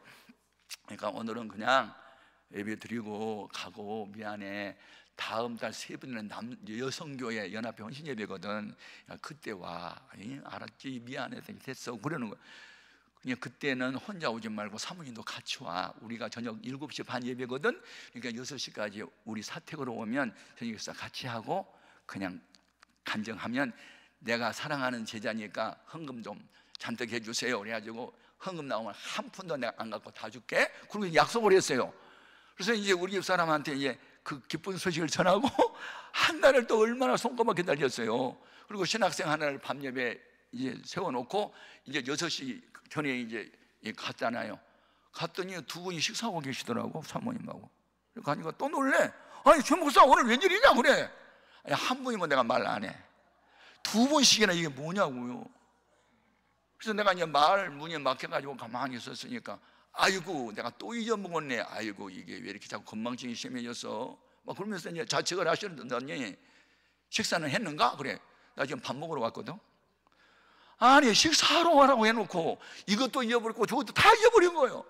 그러니까 오늘은 그냥 예배 드리고 가고 미안해. 다음 달 3번에는 여성교회 연합회 헌신 예배거든. 그때 와. 알았지? 미안해. 됐어. 그러는 거야. 그냥 그때는 혼자 오지 말고 사모님도 같이 와. 우리가 저녁 7시 반 예배거든. 그러니까 6시까지 우리 사택으로 오면 저녁에서 같이 하고 그냥 간증하면 내가 사랑하는 제자니까 헌금 좀 잔뜩 해주세요. 그래가지고 헌금 나오면 한 푼도 내가 안 갖고 다 줄게. 그리고 약속을 했어요. 그래서 이제 우리 집 사람한테 이제 그 기쁜 소식을 전하고 한 달을 또 얼마나 손꼽아 기다렸어요. 그리고 신학생 하나를 밤 예배 이제 세워놓고 이제 6시 전에 이제 갔잖아요. 갔더니 두 분이 식사하고 계시더라고 사모님하고. 가니까 또 놀래. 아니 최 목사 오늘 웬일이냐 그래. 아니, 한 분이면 내가 말 안 해. 두 번씩이나 이게 뭐냐고요. 그래서 내가 이제 말 문에 막혀가지고 가만히 있었으니까 아이고 내가 또 잊어먹었네. 아이고 이게 왜 이렇게 자꾸 건망증이 심해져서 막 그러면서 이제 자책을 하시더니 식사는 했는가? 그래. 나 지금 밥 먹으러 왔거든. 아니, 식사하러 가라고 해놓고 이것도 잊어버렸고 저것도 다 잊어버린 거예요.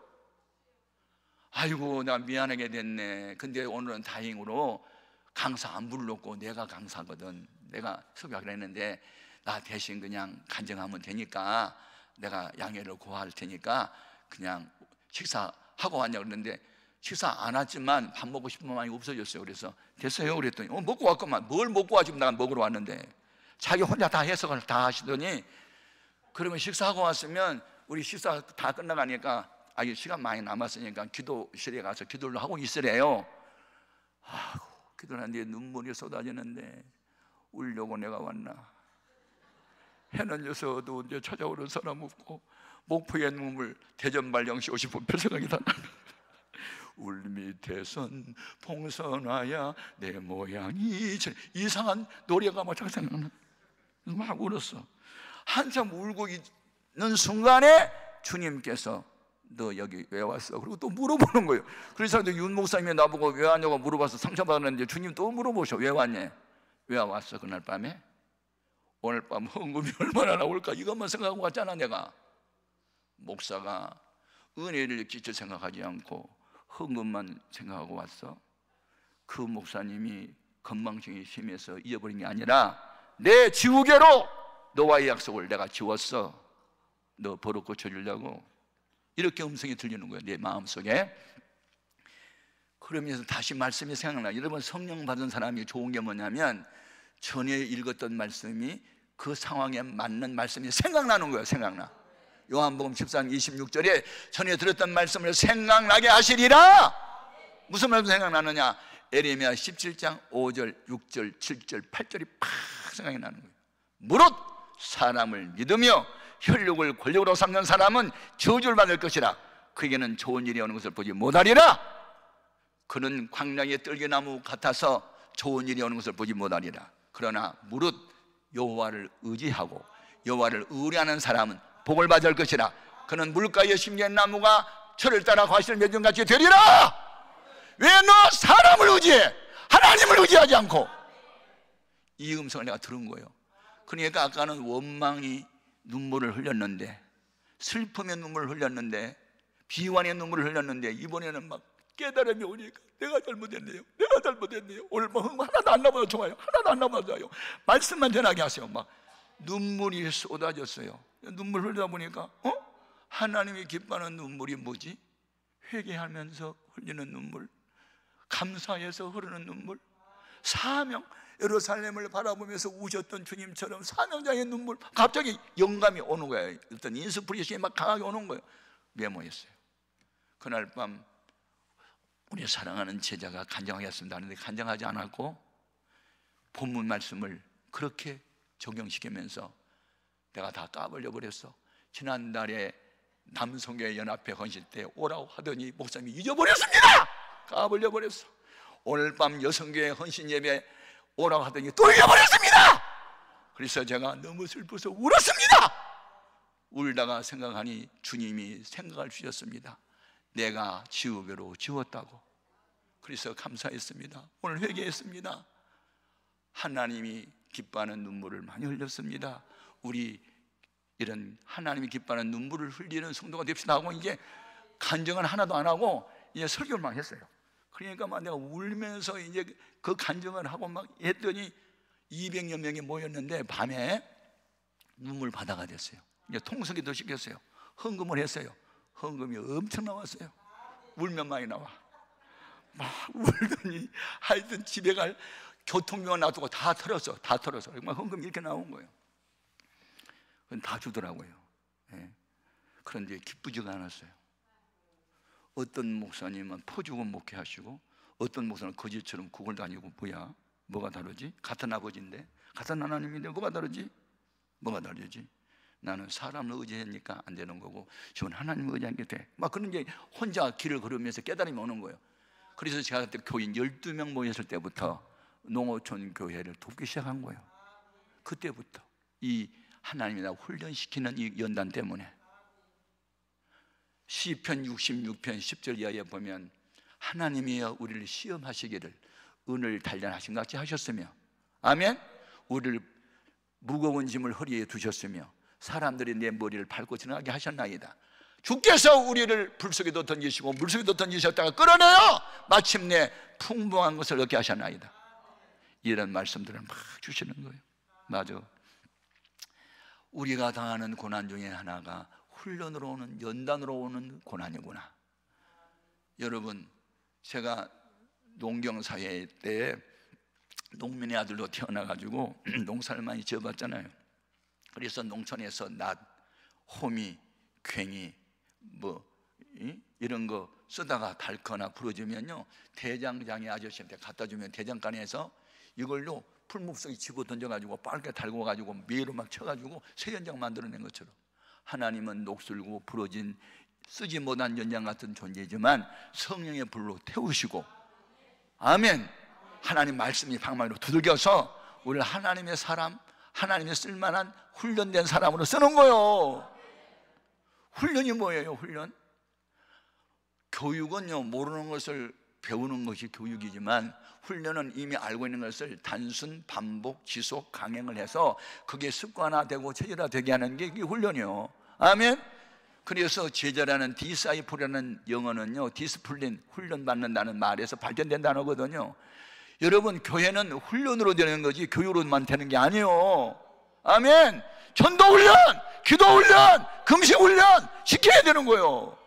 아이고, 나 미안하게 됐네. 근데 오늘은 다행으로 강사 안 불렀고 내가 강사거든. 내가 수업하기로 했는데 나 대신 그냥 간증하면 되니까 내가 양해를 구할 테니까 그냥 식사하고 왔냐 그랬는데 식사 안 왔지만 밥 먹고 싶은 마음이 없어졌어요. 그래서 됐어요 그랬더니 먹고 왔구만. 뭘 먹고 와? 지금 나 먹으러 왔는데. 자기 혼자 다 해석을 다 하시더니 그러면 식사하고 왔으면 우리 식사 다 끝나가니까 시간 많이 남았으니까 기도실에 가서 기도를 하고 있으래요. 아이고, 기도를 하는데 눈물이 쏟아지는데 울려고 내가 왔나. 해는 여서도 언제 찾아오는 사람 없고 목포의 눈물 대전발령시 50분 펼쳐가기 다 울 밑에선 봉선화야 내 모양이 이상한 노래가 막 생각나. 막 울었어. 한참 울고 있는 순간에 주님께서 너 여기 왜 왔어? 그리고 또 물어보는 거예요. 그래서 윤 목사님이 나보고 왜 왔냐고 물어봐서 상처받았는데 주님 또 물어보셔. 왜 왔냐? 왜 왔어 그날 밤에? 오늘 밤 헌금이 얼마나 나올까 이것만 생각하고 왔잖아. 내가 목사가 은혜를 끼쳐 생각하지 않고 헌금만 생각하고 왔어. 그 목사님이 건망증이 심해서 잊어버린 게 아니라 내 지우개로 너와의 약속을 내가 지웠어. 너 버릇 고쳐주려고. 이렇게 음성이 들리는 거예요, 내 마음속에. 그러면서 다시 말씀이 생각나. 여러분, 성령 받은 사람이 좋은 게 뭐냐면 전에 읽었던 말씀이 그 상황에 맞는 말씀이 생각나는 거예요. 생각나. 요한복음 14장 26절에 전에 들었던 말씀을 생각나게 하시리라. 무슨 말씀 생각나느냐? 에레미야 17장 5절, 6절, 7절, 8절이 팍 생각이 나는 거예요. 무릇 사람을 믿으며 혈육을 권력으로 삼는 사람은 저주를 받을 것이라. 그에게는 좋은 일이 오는 것을 보지 못하리라. 그는 광야의 뜰개나무 같아서 좋은 일이 오는 것을 보지 못하리라. 그러나 무릇 여호와를 의지하고 여호와를 의뢰하는 사람은 복을 받을 것이라. 그는 물가에 심긴 나무가 철을 따라 과실을 맺은 같이 되리라. 왜 너 사람을 의지해? 하나님을 의지하지 않고. 이 음성을 내가 들은 거예요. 그러니까 아까는 원망이 눈물을 흘렸는데, 슬픔의 눈물을 흘렸는데, 비완의 눈물을 흘렸는데, 이번에는 막 깨달음이 오니까 내가 잘못했네요. 내가 잘못했네요. 오늘 뭐 하나도 안 나보다 좋아요. 하나도 안 나보다 좋아요. 말씀만 전하게 하세요. 막 눈물이 쏟아졌어요. 눈물 흘리다 보니까 하나님이 기뻐하는 눈물이 뭐지? 회개하면서 흘리는 눈물, 감사해서 흐르는 눈물, 사명, 예루살렘을 바라보면서 우셨던 주님처럼 사명자의 눈물. 갑자기 영감이 오는 거예요. 어떤 인스피레이션이 막 강하게 오는 거예요. 메모했어요. 그날 밤 우리 사랑하는 제자가 간증하겠습니다 하는데 간증하지 않았고 본문 말씀을 그렇게 적용시키면서 내가 다 까버려 버렸어. 지난달에 남성교회 연합회 헌신 때 오라고 하더니 목사님이 잊어버렸습니다. 까버려 버렸어. 오늘 밤 여성교회 헌신 예배 오라고 하더니 또 잊어버렸습니다. 그래서 제가 너무 슬퍼서 울었습니다. 울다가 생각하니 주님이 생각을 주셨습니다. 내가 지우개로 지웠다고. 그래서 감사했습니다. 오늘 회개했습니다. 하나님이 기뻐하는 눈물을 많이 흘렸습니다. 우리 이런 하나님이 기뻐하는 눈물을 흘리는 성도가 됩시다 하고 이제 간증은 하나도 안 하고 이제 설교만 했어요. 그러니까 막 내가 울면서 이제 그 간증을 하고 막 했더니 200여 명이 모였는데 밤에 눈물 바다가 됐어요. 이제 통성기도 시켰어요. 헌금을 했어요. 헌금이 엄청 나왔어요. 울면 많이 나와. 막 울더니 하여튼 집에 갈 교통비만 놔두고 다 털었어. 다 털어서 막 헌금이 이렇게 나온 거예요. 그건 다 주더라고요. 예. 그런데 기쁘지가 않았어요. 어떤 목사님은 포주고 목회하시고 어떤 목사는 거지처럼 국을 다니고 뭐가 다르지? 같은 아버지인데 같은 하나님인데 뭐가 다르지? 뭐가 다르지? 나는 사람을 의지하니까 안 되는 거고 저는 하나님을 의지하니까 돼. 막 그런 게 혼자 길을 걸으면서 깨달음이 오는 거예요. 그래서 제가 그때 교인 12명 모였을 때부터 농어촌 교회를 돕기 시작한 거예요. 그때부터 이 하나님이 나 훈련시키는 이 연단 때문에. 시편 66편 10절 이하에 보면 하나님이여 우리를 시험하시기를 은을 단련하신 것 같이 하셨으며, 아멘. 우리를 무거운 짐을 허리에 두셨으며 사람들이 내 머리를 밟고 지나가게 하셨나이다. 주께서 우리를 불속에도 던지시고 물속에도 던지셨다가 끌어내어 마침내 풍부한 것을 얻게 하셨나이다. 이런 말씀들을 막 주시는 거예요. 맞아. 우리가 당하는 고난 중에 하나가 훈련으로 오는, 연단으로 오는 고난이구나. 여러분, 제가 농경사회 때 농민의 아들로 태어나가지고 농사를 많이 지어봤잖아요. 그래서 농촌에서 낫, 호미, 괭이 이런 거 쓰다가 닳거나 부러지면요, 대장장이 아저씨한테 갖다 주면 대장간에서 이걸로 풀무속에 집어 던져가지고 빨게 달궈가지고 매로 막 쳐가지고 새 연장 만들어낸 것처럼 하나님은 녹슬고 부러진 쓰지 못한 연장 같은 존재이지만 성령의 불로 태우시고, 아멘. 하나님 말씀이 방망이로 두들겨서 우리를 하나님의 사람, 하나님의 쓸만한 훈련된 사람으로 쓰는 거예요. 훈련이 뭐예요? 훈련? 교육은요, 모르는 것을 배우는 것이 교육이지만 훈련은 이미 알고 있는 것을 단순 반복 지속 강행을 해서 그게 습관화되고 체질화되게 하는 게 이게 훈련이요. 아멘. 그래서 제자라는 디사이플이라는 영어는요, 디스플린, 훈련받는다는 말에서 발전된 단어거든요. 여러분, 교회는 훈련으로 되는 거지 교육으로만 되는 게 아니에요. 아멘. 전도훈련, 기도훈련, 금식훈련 시켜야 되는 거예요.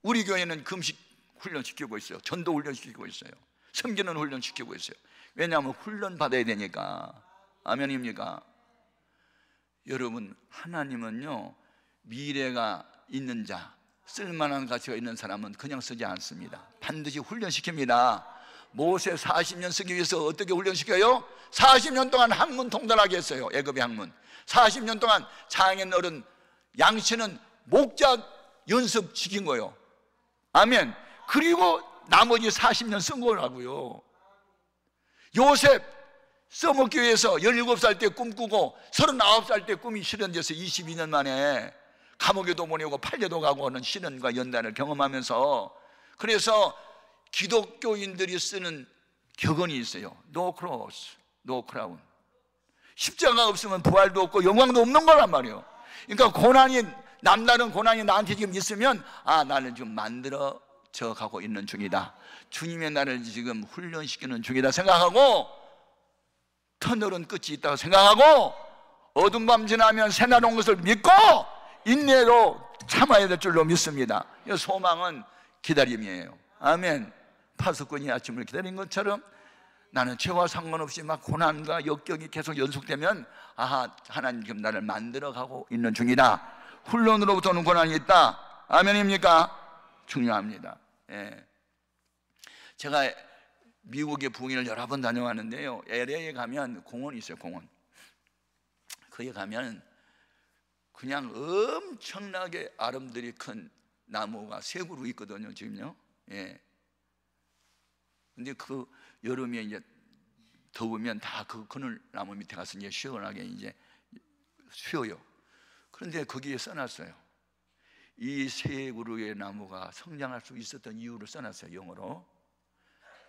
우리 교회는 금식 훈련 시키고 있어요. 전도 훈련 시키고 있어요. 섬기는 훈련 시키고 있어요. 왜냐하면 훈련 받아야 되니까. 아멘입니까? 여러분, 하나님은요, 미래가 있는 자, 쓸만한 가치가 있는 사람은 그냥 쓰지 않습니다. 반드시 훈련시킵니다. 모세 40년 쓰기 위해서 어떻게 훈련시켜요? 40년 동안 학문 통달하게 했어요. 애굽의 학문. 40년 동안 장인 어른 양치는 목자 연습 시킨 거예요. 아멘. 그리고 나머지 40년 쓴 거라고요. 요셉 써먹기 위해서 17살 때 꿈꾸고 39살 때 꿈이 실현돼서 22년 만에 감옥에도 보내고 팔려도 가고 하는 시련과 연단을 경험하면서, 그래서 기독교인들이 쓰는 격언이 있어요. No cross, no crown. 십자가 없으면 부활도 없고 영광도 없는 거란 말이에요. 그러니까 고난이, 남다른 고난이 나한테 지금 있으면, 아, 나는 지금 만들어져 가고 있는 중이다. 주님의 나를 지금 훈련시키는 중이다 생각하고, 터널은 끝이 있다고 생각하고, 어두운 밤 지나면 새날 온 것을 믿고 인내로 참아야 될 줄로 믿습니다. 이 소망은 기다림이에요. 아멘. 파수꾼이 아침을 기다린 것처럼 나는 죄와 상관없이 막 고난과 역경이 계속 연속되면, 아하, 하나님 지금 나를 만들어가고 있는 중이다. 훈련으로부터 오는 고난이 있다. 아멘입니까? 중요합니다. 예. 제가 미국의 부흥회를 여러 번 다녀왔는데요, LA에 가면 공원이 있어요. 공원. 거기 가면 그냥 엄청나게 아름드리 큰 나무가 세 그루 있거든요, 지금요. 예. 근데 그 여름에 이제 더우면 다 그 그늘나무 밑에 가서 이제 시원하게 이제 쉬어요. 그런데 거기에 써놨어요. 이 세 그루의 나무가 성장할 수 있었던 이유를 써놨어요, 영어로.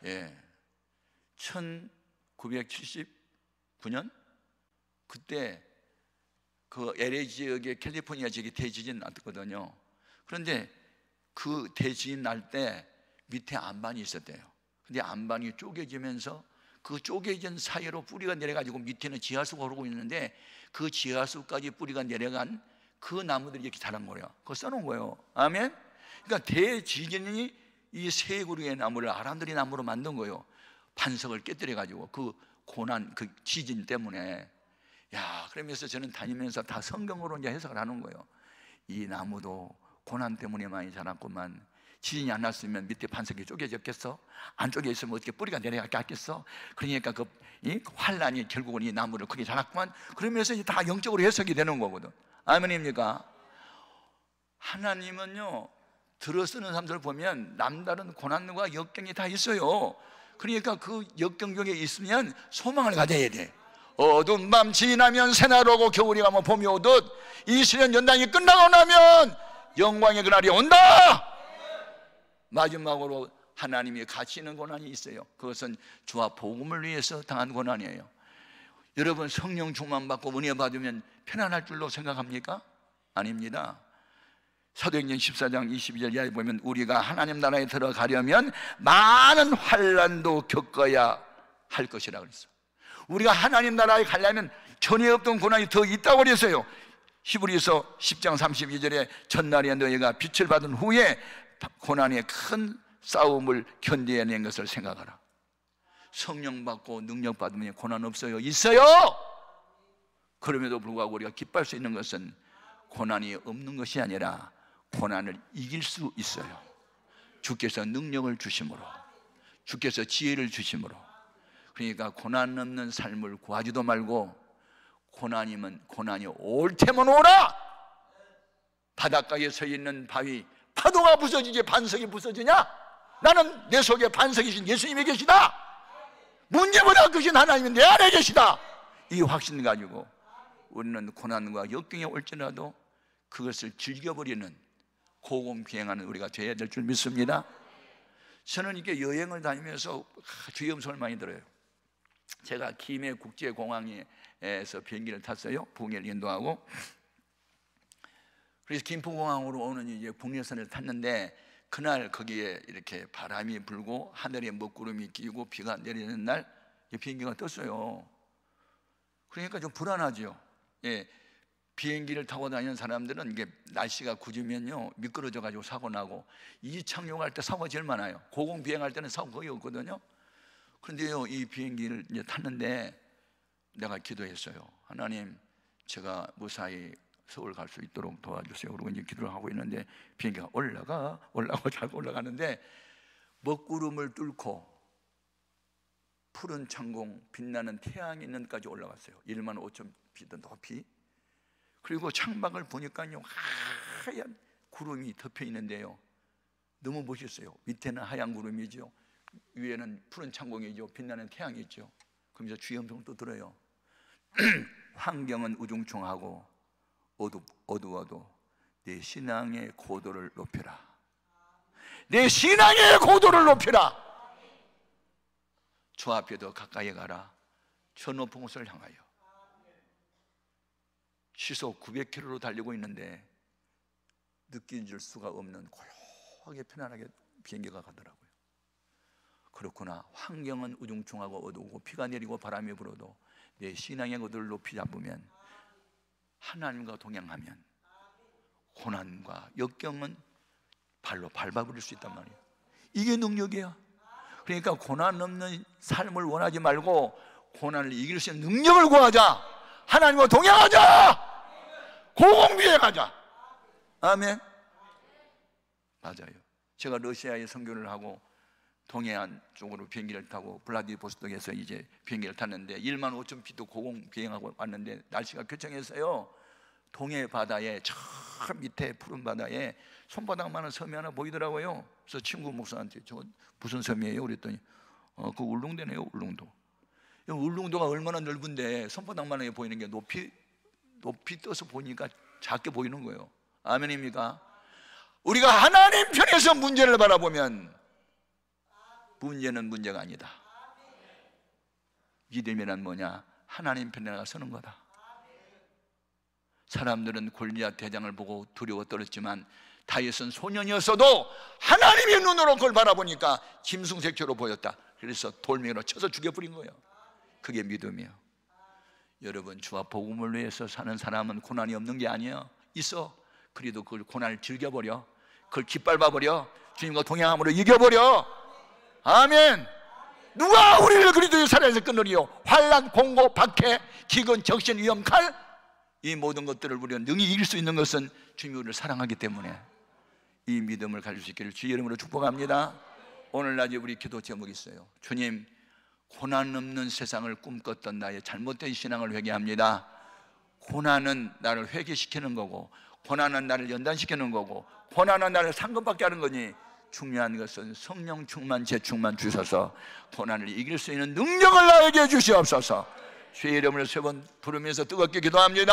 예. 1979년 그때 그 LA 지역에 캘리포니아 지역에 대지진 났거든요. 그런데 그 대지진 날 때 밑에 안반이 있었대요. 근데 안반이 쪼개지면서 그 쪼개진 사이로 뿌리가 내려가지고 밑에는 지하수가 흐르고 있는데 그 지하수까지 뿌리가 내려간 그 나무들이 이렇게 자란 거예요. 그거 써놓은 거예요. 아멘. 그러니까 대지진이 이 세 그루의 나무를 아람들이 나무로 만든 거예요. 반석을 깨뜨려 가지고 그 고난, 그 지진 때문에. 야, 그러면서 저는 다니면서 다 성경으로 이제 해석을 하는 거예요. 이 나무도 고난 때문에 많이 자랐구만. 지진이 안 났으면 밑에 반석이 쪼개졌겠어? 안 쪼개 있으면 어떻게 뿌리가 내려갔겠어? 그러니까 그 환란이 결국은 이 나무를 크게 자랐구만. 그러면서 이제 다 영적으로 해석이 되는 거거든. 아멘입니까? 하나님은요, 들어 쓰는 사람들 보면 남다른 고난과 역경이 다 있어요. 그러니까 그 역경 중에 있으면 소망을 가져야 돼. 어두운 밤 지나면 새날 오고 겨울이 가면 봄이 오듯 이 시련 연단이 끝나고 나면 영광의 그날이 온다. 마지막으로 하나님이 같이 있는 고난이 있어요. 그것은 주와 복음을 위해서 당한 고난이에요. 여러분, 성령 충만 받고 은혜 받으면 편안할 줄로 생각합니까? 아닙니다. 사도행전 14장 22절 이하에 보면 우리가 하나님 나라에 들어가려면 많은 환난도 겪어야 할 것이라 그랬어요. 우리가 하나님 나라에 가려면 전에 없던 고난이 더 있다고 그랬어요. 히브리서 10장 32절에 전날에 너희가 빛을 받은 후에 고난의 큰 싸움을 견뎌낸 것을 생각하라. 성령 받고 능력 받으면 고난 없어요? 있어요. 그럼에도 불구하고 우리가 기뻐할 수 있는 것은 고난이 없는 것이 아니라 고난을 이길 수 있어요. 주께서 능력을 주심으로, 주께서 지혜를 주심으로. 그러니까 고난 없는 삶을 구하지도 말고 고난이면 고난이 올 테면 오라. 바닷가에 서 있는 바위, 파도가 부서지지 반석이 부서지냐? 나는 내 속에 반석이신 예수님이 계시다. 문제보다 크신 하나님이 내 안에 계시다. 이 확신 가지고 우리는 고난과 역경이 올지라도 그것을 즐겨버리는 고공비행하는 우리가 되어야 될 줄 믿습니다. 저는 이렇게 여행을 다니면서 주의음성을 많이 들어요. 제가 김해 국제공항에서 비행기를 탔어요. 북해를 인도하고. 그래서 김포공항으로 오는 이제 국내선을 탔는데 그날 거기에 이렇게 바람이 불고 하늘에 먹구름이 끼고 비가 내리는 날 비행기가 떴어요. 그러니까 좀 불안하죠. 예, 비행기를 타고 다니는 사람들은 이게 날씨가 굳으면요 미끄러져 가지고 사고 나고, 이착륙할 때 사고가 제일 많아요. 고공 비행할 때는 사고 거의 없거든요. 그런데요, 이 비행기를 이제 탔는데 내가 기도했어요. 하나님, 제가 무사히 서울 갈 수 있도록 도와주세요. 그러고 이제 기도를 하고 있는데 비행기가 올라가고 잘 올라가는데 먹구름을 뚫고 푸른 창공, 빛나는 태양이 있는 데까지 올라갔어요. 15,000피트 높이. 그리고 창밖을 보니까요 하얀 구름이 덮여 있는데요, 너무 멋있어요. 밑에는 하얀 구름이죠, 위에는 푸른 창공이죠, 빛나는 태양이 있죠. 그러면서 주의 음성을 또 들어요. 환경은 우중충하고 어두워도 내 신앙의 고도를 높여라. 내 신앙의 고도를 높여라. 주 앞에 더 가까이 가라. 저 높은 곳을 향하여. 시속 900km로 달리고 있는데 느껴질 수가 없는 고요하게 편안하게 비행기가 가더라고요. 그렇구나. 환경은 우중충하고 어두우고 비가 내리고 바람이 불어도 내 신앙의 고도를 높이 잡으면, 하나님과 동행하면 고난과 역경은 발로 밟아버릴 수 있단 말이에요. 이게 능력이야. 그러니까 고난 없는 삶을 원하지 말고 고난을 이길 수 있는 능력을 구하자. 하나님과 동행하자. 고공비행하자. 아멘. 맞아요. 제가 러시아에 선교를 하고 동해안 쪽으로 비행기를 타고 블라디보스톡에서 이제 비행기를 탔는데 15,000피트 고공 비행하고 왔는데 날씨가 쾌청해서요, 동해 바다에 저 밑에 푸른 바다에 손바닥만한 섬이 하나 보이더라고요. 그래서 친구 목사한테 저 무슨 섬이에요? 그랬더니 그 울릉도네요. 울릉도. 울릉도가 얼마나 넓은데 손바닥만하게 보이는 게 높이 떠서 보니까 작게 보이는 거예요. 아멘입니까? 우리가 하나님 편에서 문제를 바라보면 문제는 문제가 아니다. 믿음이란 뭐냐? 하나님 편에 나가 서는 거다. 사람들은 골리앗 대장을 보고 두려워 떨었지만 다윗은 소년이었어도 하나님의 눈으로 그걸 바라보니까 짐승색처로 보였다. 그래서 돌멩이로 쳐서 죽여버린 거예요. 그게 믿음이에요. 여러분, 주와 복음을 위해서 사는 사람은 고난이 없는 게 아니에요. 있어. 그래도 그걸 고난을 즐겨버려. 그걸 기빨아버려. 주님과 동행함으로 이겨버려. 아멘. 누가 우리를 그리스도의 사랑에서 끊으리요? 환난, 공고, 박해, 기근, 적신, 위험, 칼, 이 모든 것들을 우리가 능히 이길 수 있는 것은 주님이 우리를 사랑하기 때문에 이 믿음을 가질 수 있기를 주의 이름으로 축복합니다. 오늘 낮에 우리 기도 제목이 있어요. 주님, 고난 없는 세상을 꿈꿨던 나의 잘못된 신앙을 회개합니다. 고난은 나를 회개시키는 거고, 고난은 나를 연단시키는 거고, 고난은 나를 상급받게 하는 거니, 중요한 것은 성령 충만, 재충만 주셔서 고난을 이길 수 있는 능력을 나에게 주시옵소서. 주의 이름을 세 번 부르면서 뜨겁게 기도합니다.